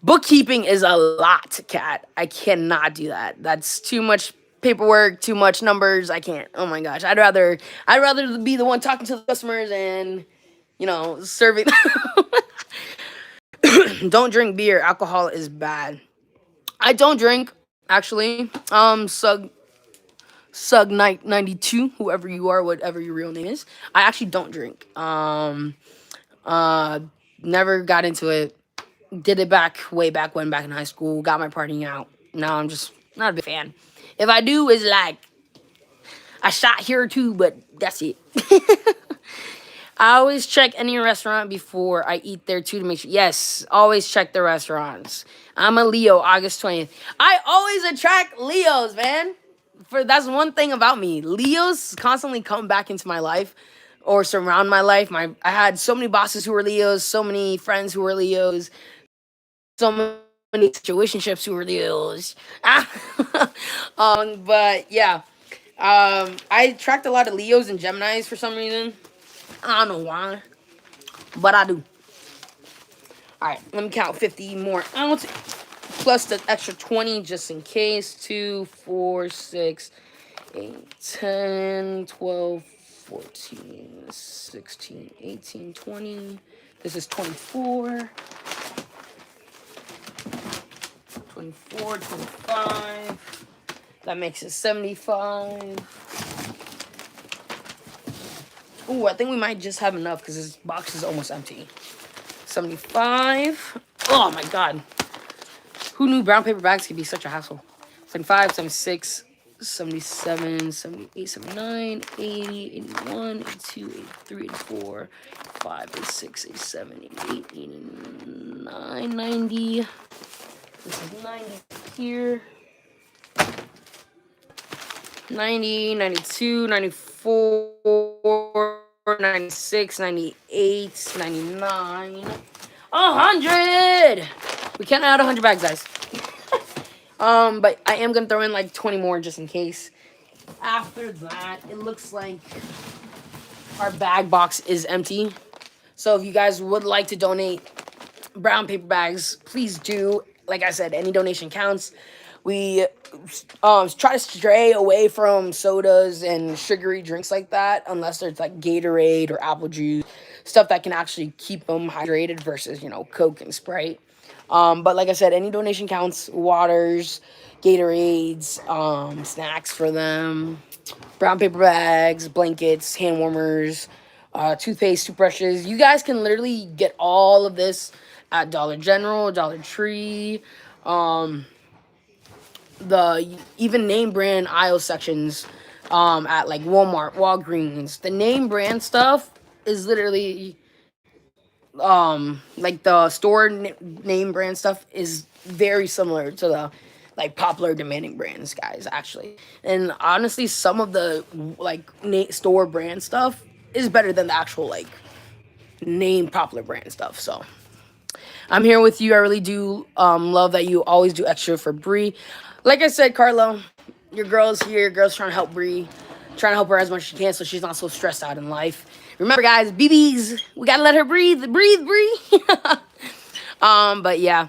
bookkeeping is a lot, Cat. I cannot do that. That's too much paperwork, too much numbers. I can't. Oh my gosh. I'd rather be the one talking to the customers and, serving. Don't drink beer. Alcohol is bad. I don't drink, actually. Sug 92, whoever you are, whatever your real name is. I actually don't drink. Uh Never got into it. Did it way back when, back in high school. Got my partying out. Now I'm just not a big fan. If I do, it's like a shot here or two, but that's it. I always check any restaurant before I eat there too to make sure. Yes, always check the restaurants. I'm a Leo, August 20th. I always attract Leos, man. That's one thing about me. Leos constantly come back into my life or surround my life. I had so many bosses who were Leos, so many friends who were Leos, so many situationships who were Leos. But yeah. I attract a lot of Leos and Geminis for some reason. I don't know why, but I do. All right, let me count 50 more ounces plus the extra 20 just in case. 2, 4, 6, 8, 10, 12, 14, 16, 18, 20. This is 24. 24, 25. That makes it 75. Ooh, I think we might just have enough because this box is almost empty. 75. Oh my god. Who knew brown paper bags could be such a hassle? 75, 76, 77, 78, 79, 80, 81, 82, 83, 84, 85, 86, 87, 88, 89, 90. This is 90 here. 90, 92, 94, 96, 98, 99, 100! We can't add 100 bags, guys. But I am gonna throw in like 20 more just in case. After that, it looks like our bag box is empty. So if you guys would like to donate brown paper bags, please do. Like I said, any donation counts. We try to stray away from sodas and sugary drinks like that, unless there's like Gatorade or apple juice, stuff that can actually keep them hydrated versus, Coke and Sprite. But like I said, any donation counts. Waters, Gatorades, snacks for them, brown paper bags, blankets, hand warmers, toothpaste, toothbrushes. You guys can literally get all of this at Dollar General, Dollar Tree, the even name brand aisle sections at like Walmart, Walgreens. The name brand stuff is literally like the store name brand stuff is very similar to the like popular demanding brands, guys, actually. And honestly, some of the like store brand stuff is better than the actual like name popular brand stuff. So I'm here with you. I really do love that you always do extra for Bree. Like I said, Carlo, your girl's here. Your girl's trying to help Bree. Trying to help her as much as she can so she's not so stressed out in life. Remember, guys, BBs, we gotta let her breathe. Breathe, Bree. But yeah.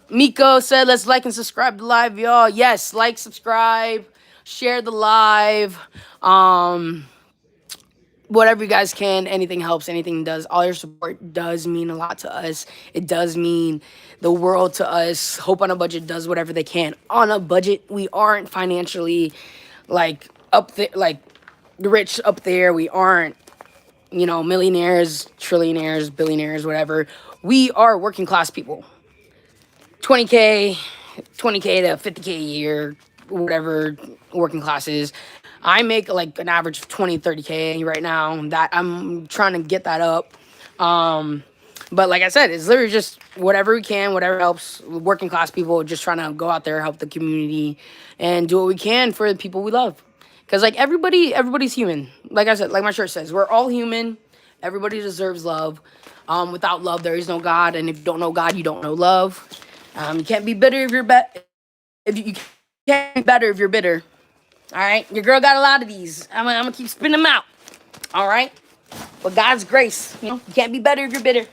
Miko said, let's like and subscribe to live, y'all. Yes, like, subscribe. share the live. Um, whatever you guys can, anything helps, anything does. All your support does mean a lot to us. It does mean the world to us. Hope on a Budget does whatever they can on a budget. We aren't financially like up there, like rich up there. We aren't, millionaires, trillionaires, billionaires, whatever. We are working class people. 20K, 20K to 50K a year, whatever working class is. I make like an average of 20, 30K right now. That I'm trying to get that up. But like I said, it's literally just whatever we can, whatever helps. Working class people just trying to go out there, help the community, and do what we can for the people we love. Cause like everybody's human. Like I said, like my shirt says, we're all human. Everybody deserves love. Without love, there is no God, and if you don't know God, you don't know love. You can't be bitter if you're if you can't be better if you're bitter. All right, your girl got a lot of these. I'm gonna keep spinning them out. All right, but God's grace, you can't be better if you're bitter.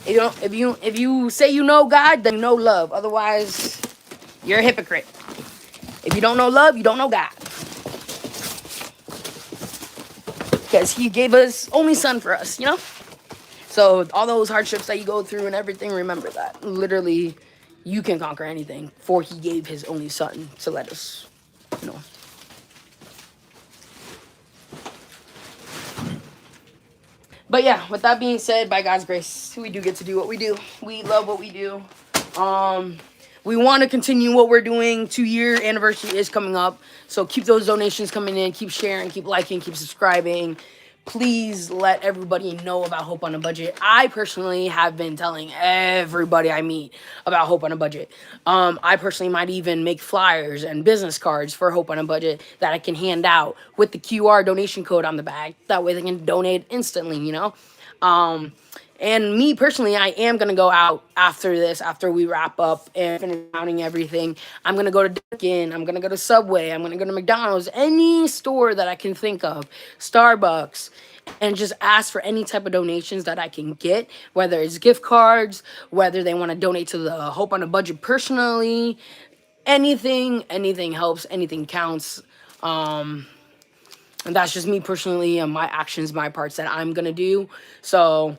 If you say you know God, then you know love. Otherwise, you're a hypocrite. If you don't know love, you don't know God. Because He gave His only Son for us. So all those hardships that you go through and everything, remember that. Literally, you can conquer anything, for He gave His only Son to let us, you know. But yeah, with that being said, by God's grace, we do get to do what we do. We love what we do. Um, we want to continue what we're doing. 2-year anniversary is coming up. So keep those donations coming in. Keep sharing, keep liking, keep subscribing. Please let everybody know about Hope on a Budget. I personally have been telling everybody I meet about Hope on a Budget. I personally might even make flyers and business cards for Hope on a Budget that I can hand out with the QR donation code on the back. That way they can donate instantly. And me personally, I am going to go out after this, after we wrap up and finish counting everything. I'm going to go to Dunkin', I'm going to go to Subway, I'm going to go to McDonald's, any store that I can think of, Starbucks, and just ask for any type of donations that I can get, whether it's gift cards, whether they want to donate to the Hope on a Budget personally. Anything helps, anything counts. And that's just me personally and my actions, my parts that I'm going to do. So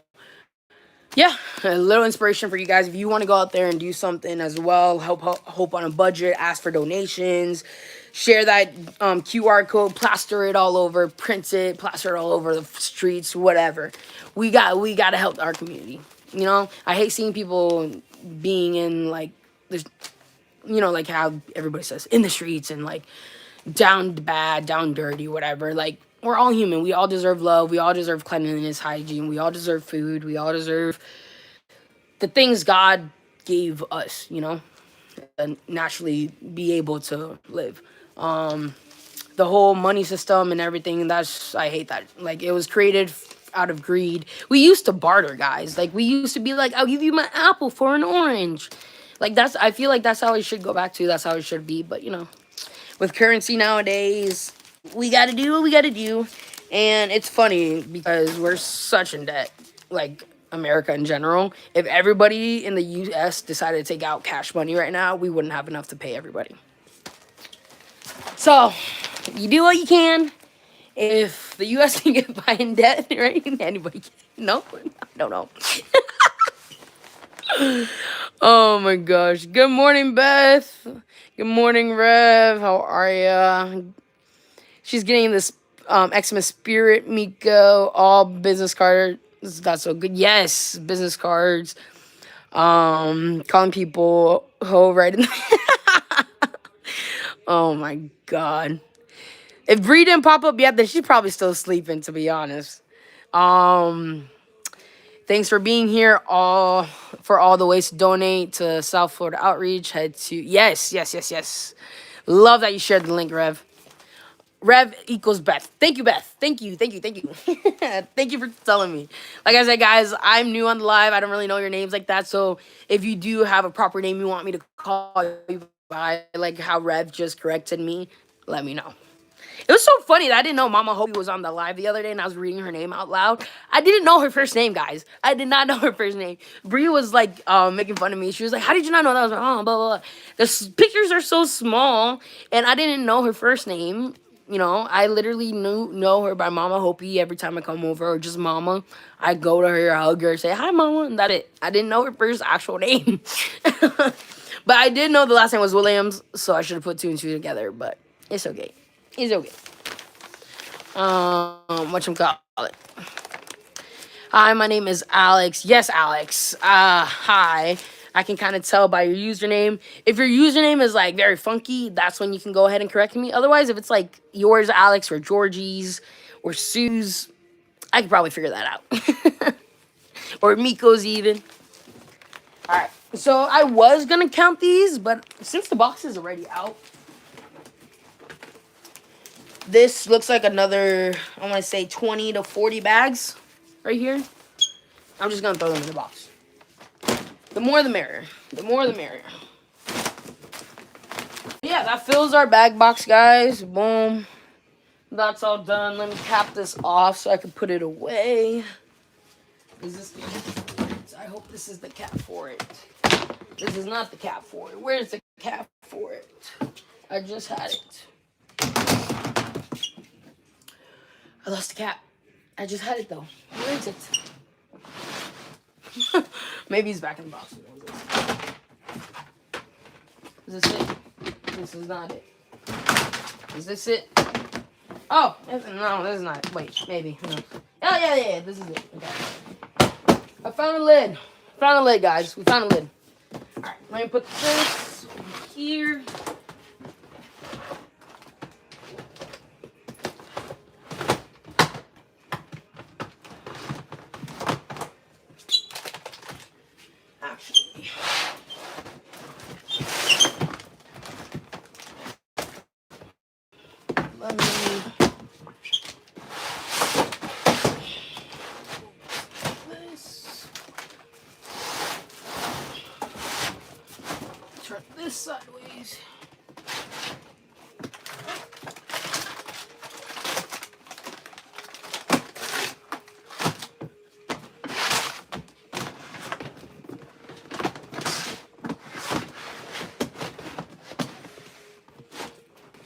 yeah, a little inspiration for you guys. If you want to go out there and do something as well, help Hope on a Budget, ask for donations, share that QR code, plaster it all over, print it, plaster it all over the streets, whatever. We got to help our community. I hate seeing people being in like this, like how everybody says, in the streets and like down bad, down dirty, whatever. Like, we're all human. We all deserve love. We all deserve cleanliness, hygiene. We all deserve food. We all deserve the things God gave us, and naturally be able to live. The whole money system and everything, I hate that. Like, it was created out of greed. We used to barter, guys. Like, we used to be like, I'll give you my apple for an orange. Like, I feel like that's how it should go back to. That's how it should be. But, with currency nowadays, we got to do what we got to do. And it's funny because we're such in debt. Like, America in general. If everybody in the US decided to take out cash money right now, we wouldn't have enough to pay everybody. So, you do what you can. If the US can get by in debt, right? Anybody can. No? I don't know. Oh my gosh. Good morning, Beth. Good morning, Rev. How are ya? She's getting this Xmas Spirit, Miko, all business cards. That's so good. Yes, business cards. Calling people ho right in Oh my god. If Bree didn't pop up yet, then she's probably still sleeping, to be honest. Thanks for being here. For all the ways to donate to South Florida Outreach. Head to yes. Love that you shared the link, Rev. Rev equals Beth. Thank you, Beth. Thank you. Thank you for telling me. Like I said, guys, I'm new on the live. I don't really know your names like that. So if you do have a proper name you want me to call you by, like how Rev just corrected me, let me know. It was so funny that I didn't know Mama Hopi was on the live the other day, and I was reading her name out loud. I didn't know her first name, guys. I did not know her first name. Bree was like making fun of me. She was like, "How did you not know that?" I was like, "Oh, blah blah blah." Pictures are so small, and I didn't know her first name. You know, I literally know her by Mama Hopi every time I come over, or just Mama. I go to her, I hug her, say hi, Mama, and that's it. I didn't know her first actual name, but I did know the last name was Williams, so I should have put two and two together. But it's okay. It's okay. Whatchamacallit? Hi, my name is Alex. Yes, Alex. Hi. I can kind of tell by your username. If your username is like very funky, that's when you can go ahead and correct me. Otherwise, if it's like yours, Alex, or Georgie's, or Sue's, I could probably figure that out. Or Miko's even. Alright. So I was gonna count these, but since the box is already out, this looks like another, I want to say 20 to 40 bags right here. I'm just going to throw them in the box. The more the merrier. The more the merrier. Yeah, that fills our bag box, guys. Boom. That's all done. Let me cap this off so I can put it away. Is this the cap for it? I hope this is the cap for it. This is not the cap for it. Where's the cap for it? I just had it. I lost the cap. I just had it though. Where is it? Maybe he's back in the box. Is this it? This is not it. Is this it? Oh, no, this is not it. Wait, maybe. No. Oh, yeah. This is it. Okay. I found a lid. Found a lid, guys. We found a lid. Alright, let me put this over here. Actually, let me turn this sideways.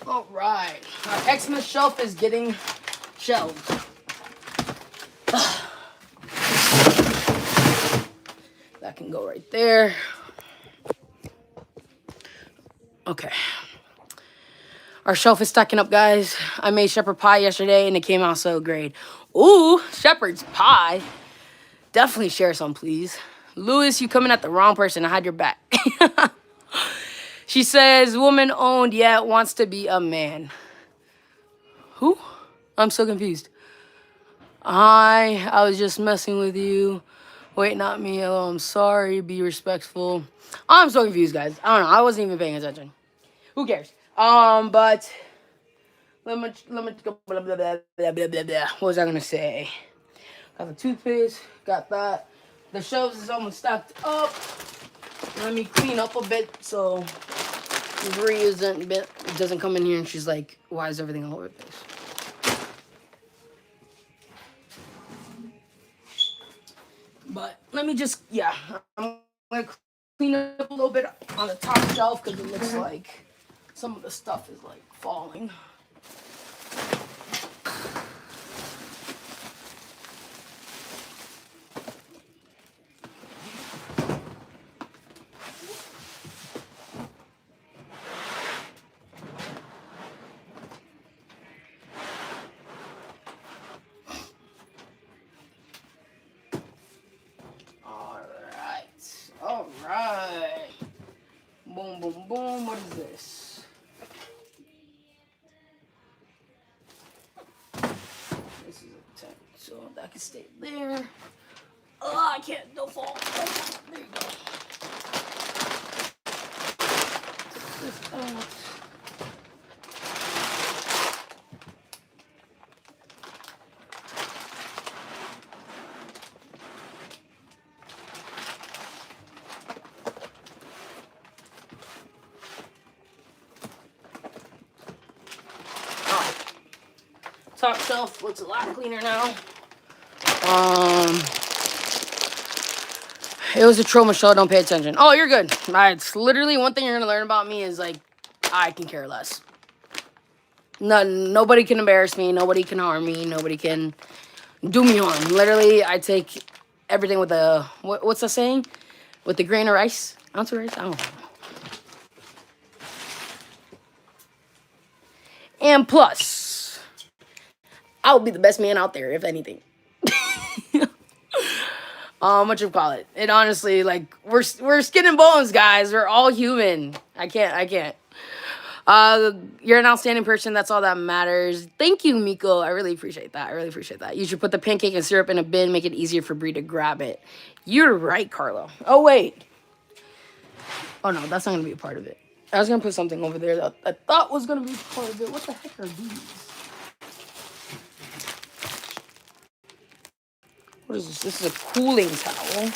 All right, our Xmas shelf is getting shelved. That can go right there. Okay. Our shelf is stacking up, guys. I made shepherd pie yesterday, and it came out so great. Ooh, shepherd's pie. Definitely share some, please. Lewis, you coming at the wrong person. I had your back. She says, woman owned, yet wants to be a man. Who? I'm so confused. Hi, I was just messing with you. Wait, not me. Oh, I'm sorry. Be respectful. I'm so confused, guys. I don't know. I wasn't even paying attention. Who cares? But let me blah, blah, blah, blah, blah, blah, blah. What was I gonna say? Got the toothpaste. Got that. The shelves is almost stacked up. Let me clean up a bit so Bree doesn't come in here and she's like, why is everything all over the place? But let me just, yeah, I'm gonna clean up a little bit on the top shelf because it looks like some of the stuff is like falling. All right. Boom, boom, boom. What is this? This is a tent, so that can stay there. Oh, I can't. Don't fall. There you go. Take this out. Top shelf looks a lot cleaner now. Um, it was a troll, Michelle. Don't pay attention. Oh, you're good. It's literally one thing you're gonna learn about me is like I can care less. Nobody can embarrass me. Nobody can harm me. Nobody can do me harm. Literally, I take everything with a what's the saying? With a grain of rice, ounce of rice. I don't know. And plus, I will be the best man out there, if anything. What you call it? It honestly, like, we're skin and bones, guys. We're all human. I can't. You're an outstanding person. That's all that matters. Thank you, Miko. I really appreciate that. You should put the pancake and syrup in a bin. Make it easier for Brie to grab it. You're right, Carlo. Oh, wait. Oh, no, that's not going to be a part of it. I was going to put something over there that I thought was going to be part of it. What the heck are these? What is this? This is a cooling towel.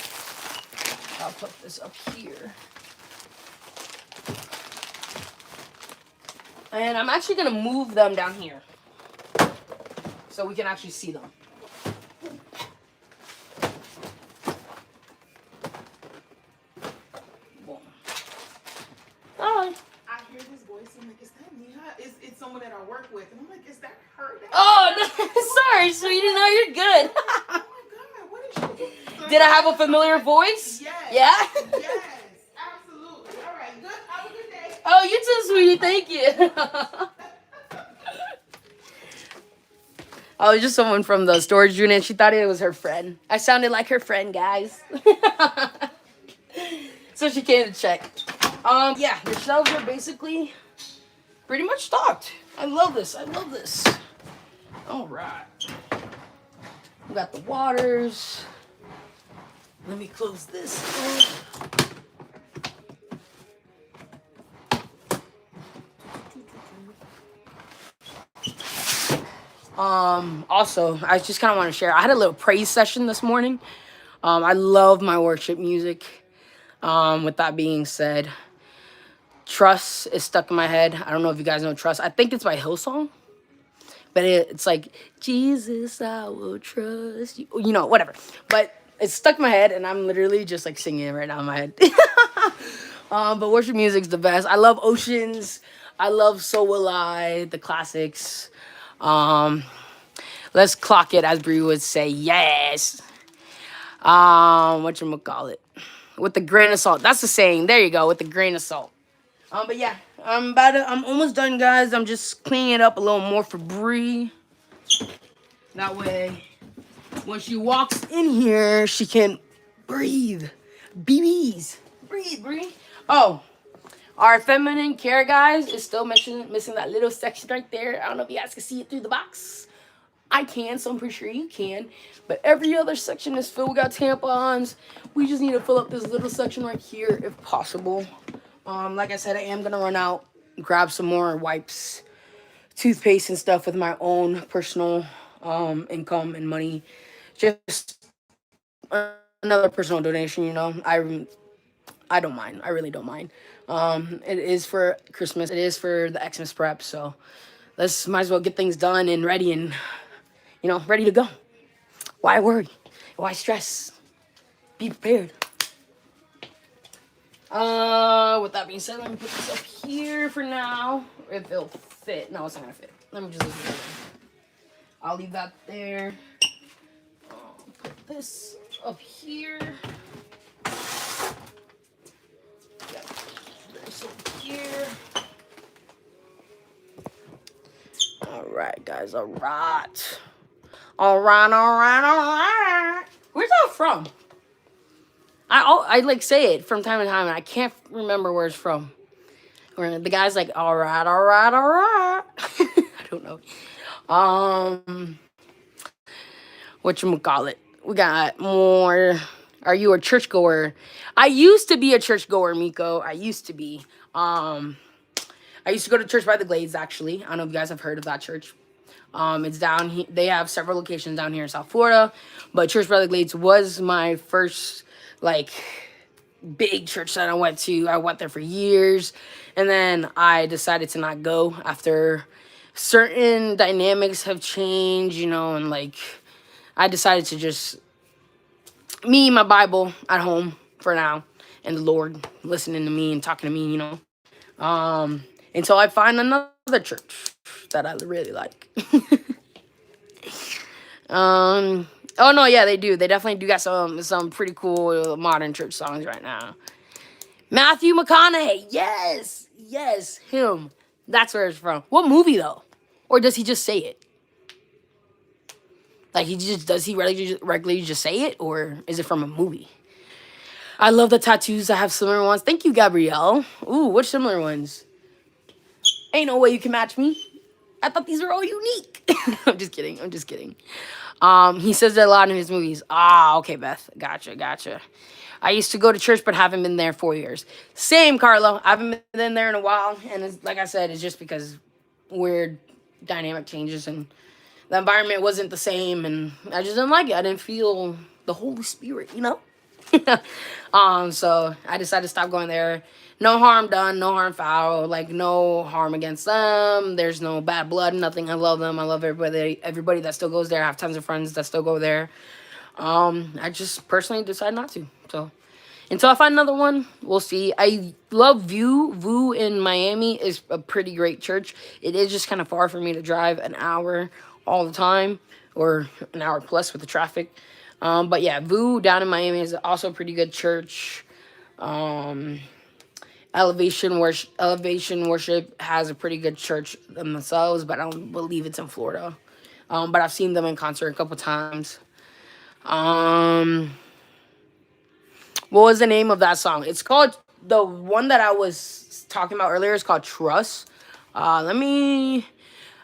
I'll put this up here. And I'm actually going to move them down here so we can actually see them. Boom. All right. I hear this voice. I'm like, is that Neha? It's someone that I work with. And I'm like, is that her? Oh, no, sorry, sweetie. No, you're good. Oh my God, what is she doing? Did I have a familiar voice? Yes. Yeah? Yes, absolutely. All right, good. Have a good day. Oh, you too, sweetie. Thank you. I was just someone from the storage unit. She thought it was her friend. I sounded like her friend, guys. So she came to check. Yeah, the shelves are basically pretty much stocked. I love this. All right. We got the waters. Let me close this up. Also, I just kind of want to share. I had a little praise session this morning. I love my worship music. With that being said, Trust is stuck in my head. I don't know if you guys know Trust. I think it's by Hillsong. But it's like, Jesus, I will trust you. You know, whatever. But it's stuck in my head, and I'm literally just like singing it right now in my head. But worship music's the best. I love Oceans. I love So Will I, the classics. Let's clock it, as Brie would say. Yes. Whatchamacallit? With the grain of salt. That's the saying. There you go. With the grain of salt. But yeah, I'm almost done, guys. I'm just cleaning it up a little more for Brie. That way, when she walks in here, she can breathe. BBs. Breathe, Brie. Oh, our feminine care, guys, is still missing that little section right there. I don't know if you guys can see it through the box. I can, so I'm pretty sure you can. But every other section is filled. We got tampons. We just need to fill up this little section right here if possible. Like I said, I am going to run out, grab some more wipes, toothpaste and stuff with my own personal income and money. Just another personal donation, you know. I don't mind. I really don't mind. It is for Christmas. It is for the Xmas prep, so might as well get things done and ready and, you know, ready to go. Why worry? Why stress? Be prepared. With that being said, let me put this up here for now. If it'll fit. No, it's not gonna fit. Let me just leave it there. I'll leave that there. Put this up here. Yeah, this up here. Alright, guys, alright. Alright. Where's that from? I like say it from time to time, and I can't remember where it's from. Where the guy's like, all right. I don't know. Whatchamacallit? We got more. Are you a churchgoer? I used to be a churchgoer, Miko. I used to be. I used to go to Church by the Glades, actually. I don't know if you guys have heard of that church. It's down here. They have several locations down here in South Florida, but Church by the Glades was my first, like, big church that I went to. I went there for years, and then I decided to not go after certain dynamics have changed, you know, and like I decided to just me, my Bible at home for now, and the Lord listening to me and talking to me, you know. Until I find another church that I really like. Oh no, yeah, they do. They definitely do got some pretty cool modern church songs right now. Matthew McConaughey, yes, yes, him. That's where it's from. What movie though? Or does he just say it? Like he just does he regularly just say it, or is it from a movie? I love the tattoos. I have similar ones. Thank you, Gabrielle. Ooh, which similar ones? Ain't no way you can match me. I thought these were all unique. I'm just kidding. I'm just kidding. He says that a lot in his movies. Ah, okay, Beth. Gotcha, gotcha. I used to go to church, but haven't been there 4 years. Same, Carlo. I haven't been there in a while, and it's, like I said, it's just because weird dynamic changes and the environment wasn't the same, and I just didn't like it. I didn't feel the Holy Spirit, you know. So I decided to stop going there. No harm done, no harm foul, like no harm against them. There's no bad blood, nothing. I love them. I love everybody that still goes there. I have tons of friends that still go there. I just personally decided not to. So until I find another one, we'll see. I love View. View in Miami is a pretty great church. It is just kind of far for me to drive an hour all the time, or an hour plus with the traffic. But yeah, View down in Miami is also a pretty good church. Um, Elevation Worship has a pretty good church themselves, but I don't believe it's in Florida. But I've seen them in concert a couple times. Um, what was the name of that song? It's called the one that I was talking about earlier. Is called Trust. Let me.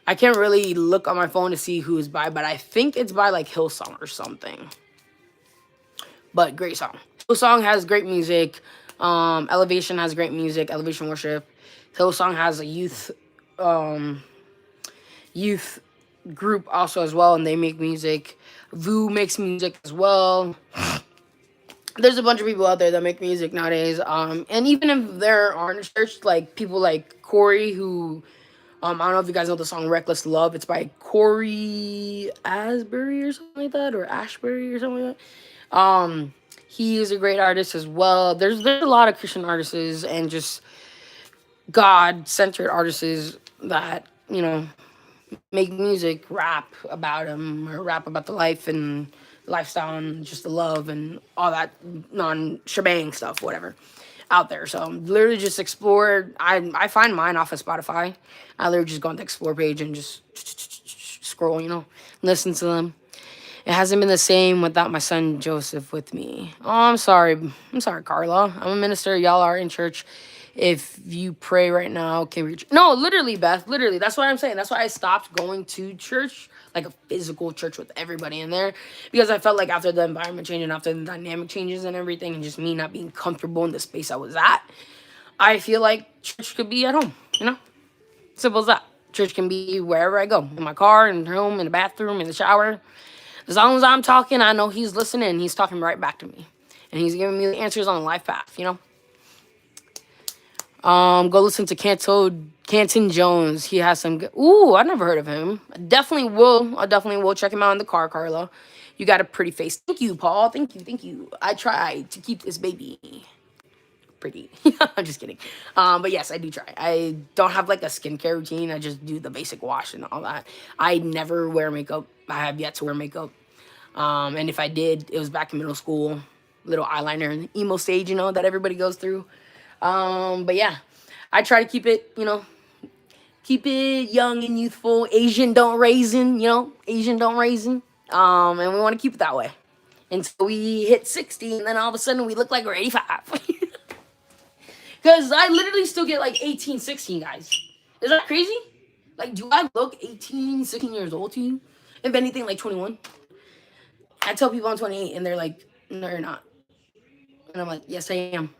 I can't really look on my phone to see who is by, but I think it's by like Hillsong or something. But great song. Hillsong has great music. Elevation has great music. Elevation Worship. Hillsong has a youth group also as well, and they make music. Vu makes music as well. There's a bunch of people out there that make music nowadays. And even if there aren't a church, like people like Corey, who I don't know if you guys know the song "Reckless Love." It's by Corey Asbury or something like that, or Ashbury or something like that. He is a great artist as well. There's a lot of Christian artists and just God centered artists that make music, rap about him, or rap about the life and lifestyle and just the love and all that non shebang stuff, whatever, out there. So literally just explore. I find mine off of Spotify. I literally just go on the explore page and just scroll, listen to them. It hasn't been the same without my son Joseph with me. Oh, I'm sorry. I'm sorry, Carla. I'm a minister. Y'all are in church. If you pray right now, can we? No, literally, Beth. Literally. That's what I'm saying. That's why I stopped going to church, like a physical church with everybody in there, because I felt like after the environment change and after the dynamic changes and everything, and just me not being comfortable in the space I was at, I feel like church could be at home. Simple as that. Church can be wherever I go, in my car, in home, in the bathroom, in the shower. As long as I'm talking, I know he's listening. He's talking right back to me, and he's giving me the answers on the life path. Go listen to Canton Jones. He has some good. Ooh, I never heard of him. I definitely will check him out in the car, Carla. You got a pretty face. Thank you, Paul. Thank you, thank you. I try to keep this baby pretty. I'm just kidding. But yes, I do try. I don't have like a skincare routine. I just do the basic wash and all that. I never wear makeup. I have yet to wear makeup. And if I did, it was back in middle school. Little eyeliner and emo stage, that everybody goes through. But yeah, I try to keep it young and youthful. Asian don't raisin, Asian don't raisin. And we want to keep it that way until we hit 60, and then all of a sudden we look like we're 85. Because I literally still get like 18, 16, guys. Is that crazy? Like, do I look 18, 16 years old to you? If anything, like 21. I tell people I'm 28, and they're like, no, you're not. And I'm like, yes, I am.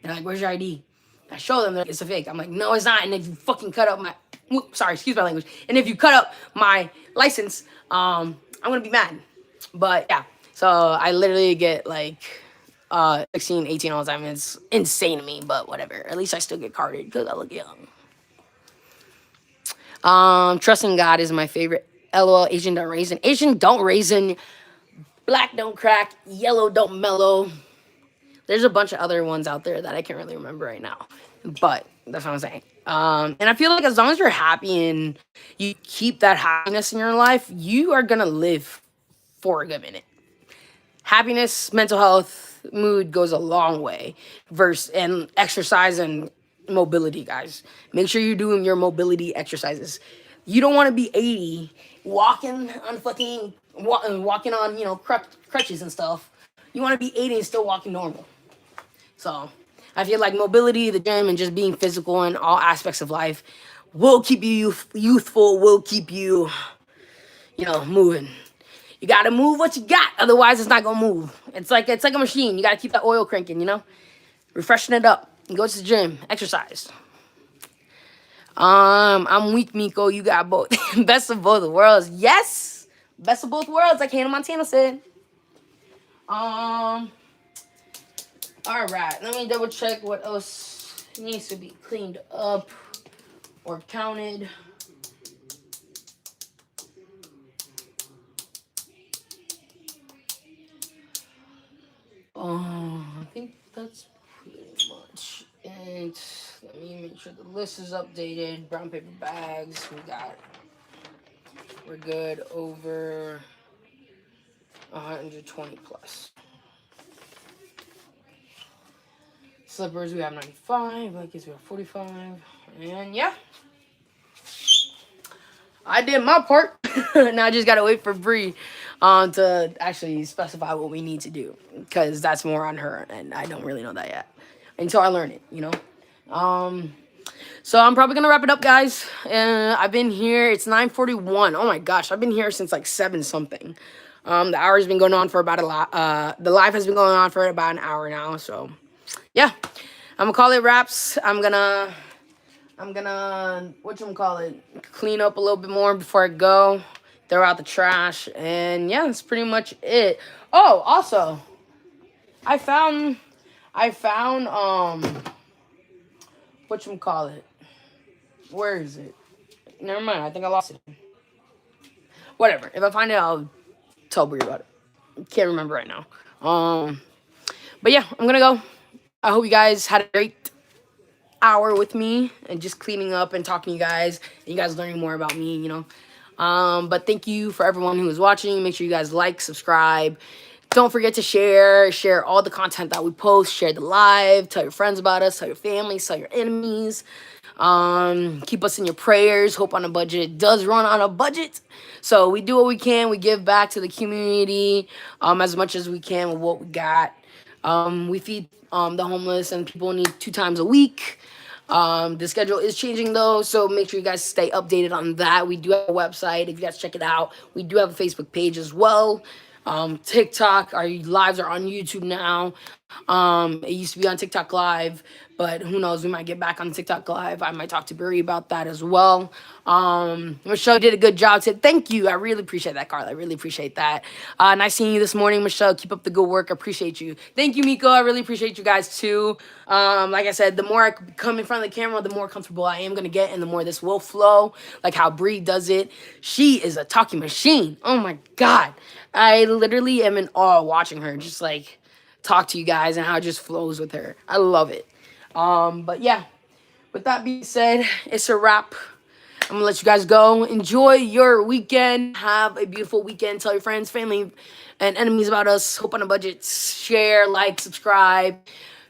They're like, where's your ID? I show them, it's a fake. I'm like, no, it's not. And if you fucking cut up my, sorry, excuse my language. And if you cut up my license, I'm gonna be mad. But yeah, so I literally get like 16, 18 all the time. It's insane to me, but whatever. At least I still get carded because I look young. Trusting God is my favorite. LOL, Asian don't raisin. Asian don't raisin. Black don't crack. Yellow don't mellow. There's a bunch of other ones out there that I can't really remember right now. But that's what I'm saying. And I feel like as long as you're happy and you keep that happiness in your life, you are gonna live for a good minute. Happiness, mental health, mood goes a long way. Versus and exercise and mobility, guys. Make sure you're doing your mobility exercises. You don't want to be 80 walking on walking on crutches and stuff. You want to be 80 and still walking normal. So I feel like mobility, the gym, and just being physical in all aspects of life will keep you youthful. Will keep you moving. You gotta move what you got, otherwise it's not gonna move. It's like a machine. You gotta keep that oil cranking, refreshing it up. You go to the gym, exercise. I'm weak, Miko. You got both. Best of both worlds. Yes, best of both worlds, like Hannah Montana said. All right. Let me double check what else needs to be cleaned up or counted. I think that's pretty much it. Let me make sure the list is updated. Brown paper bags. We're good over 120 plus. Slippers, we have 95. Blankets, we have 45. And yeah, I did my part. Now I just gotta wait for Bree to actually specify what we need to do, because that's more on her, and I don't really know that yet until I learn it. So I'm probably gonna wrap it up, guys. I've been here. It's 9:41. Oh my gosh, I've been here since like 7 something. The hour's been going on for about a lot. The live has been going on for about an hour now. So yeah, I'm gonna call it wraps. I'm gonna clean up a little bit more before I go. Throw out the trash, and yeah, that's pretty much it. Oh, also, I found where is it? Never mind. I think I lost it. Whatever. If I find it, I'll tell Bree about it. Can't remember right now. But yeah, I'm gonna go. I hope you guys had a great hour with me and just cleaning up and talking to you guys, and you guys learning more about me. But thank you for everyone who is watching. Make sure you guys like, subscribe. Don't forget to share all the content that we post. Share the live. Tell your friends about us. Tell your families. Tell your enemies. Keep us in your prayers. Hope on a Budget does run on a budget. So we do what we can. We give back to the community as much as we can with what we got. We feed the homeless, and people need 2 times a week. The schedule is changing though, so make sure you guys stay updated on that. We do have a website if you guys check it out. We do have a Facebook page as well. TikTok, our lives are on YouTube now. It used to be on TikTok Live, but who knows, we might get back on TikTok Live. I might talk to Brie about that as well. Michelle did a good job today. Thank you. I really appreciate that, Carla. I really appreciate that. Nice seeing you this morning, Michelle. Keep up the good work. I appreciate you. Thank you, Miko. I really appreciate you guys too. Like I said, the more I come in front of the camera, the more comfortable I am going to get, and the more this will flow, like how Brie does it. She is a talking machine. Oh my God. I literally am in awe watching her just like talk to you guys and how it just flows with her. I love it. But yeah, with that being said, it's a wrap. I'm gonna let you guys go. Enjoy your weekend. Have a beautiful weekend. Tell your friends, family, and enemies about us. Hope on a Budget. Share, like, subscribe.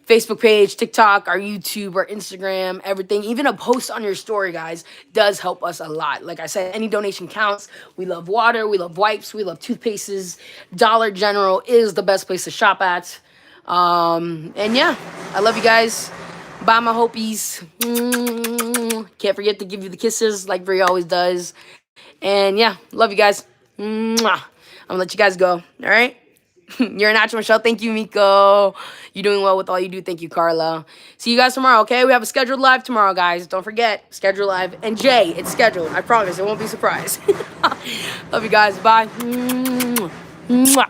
Facebook page, TikTok, our YouTube, our Instagram, everything. Even a post on your story, guys, does help us a lot. Like I said, any donation counts. We love water. We love wipes. We love toothpastes. Dollar General is the best place to shop at. And yeah, I love you guys. Bye, my hopies. Can't forget to give you the kisses like Brie always does. And yeah, love you guys. I'm gonna let you guys go. All right. You're a natural, Michelle. Thank you, Miko. You're doing well with all you do. Thank you, Carla. See you guys tomorrow, okay? We have a scheduled live tomorrow, guys. Don't forget, scheduled live. And Jay, it's scheduled. I promise. It won't be a surprise. Love you guys. Bye. Mwah.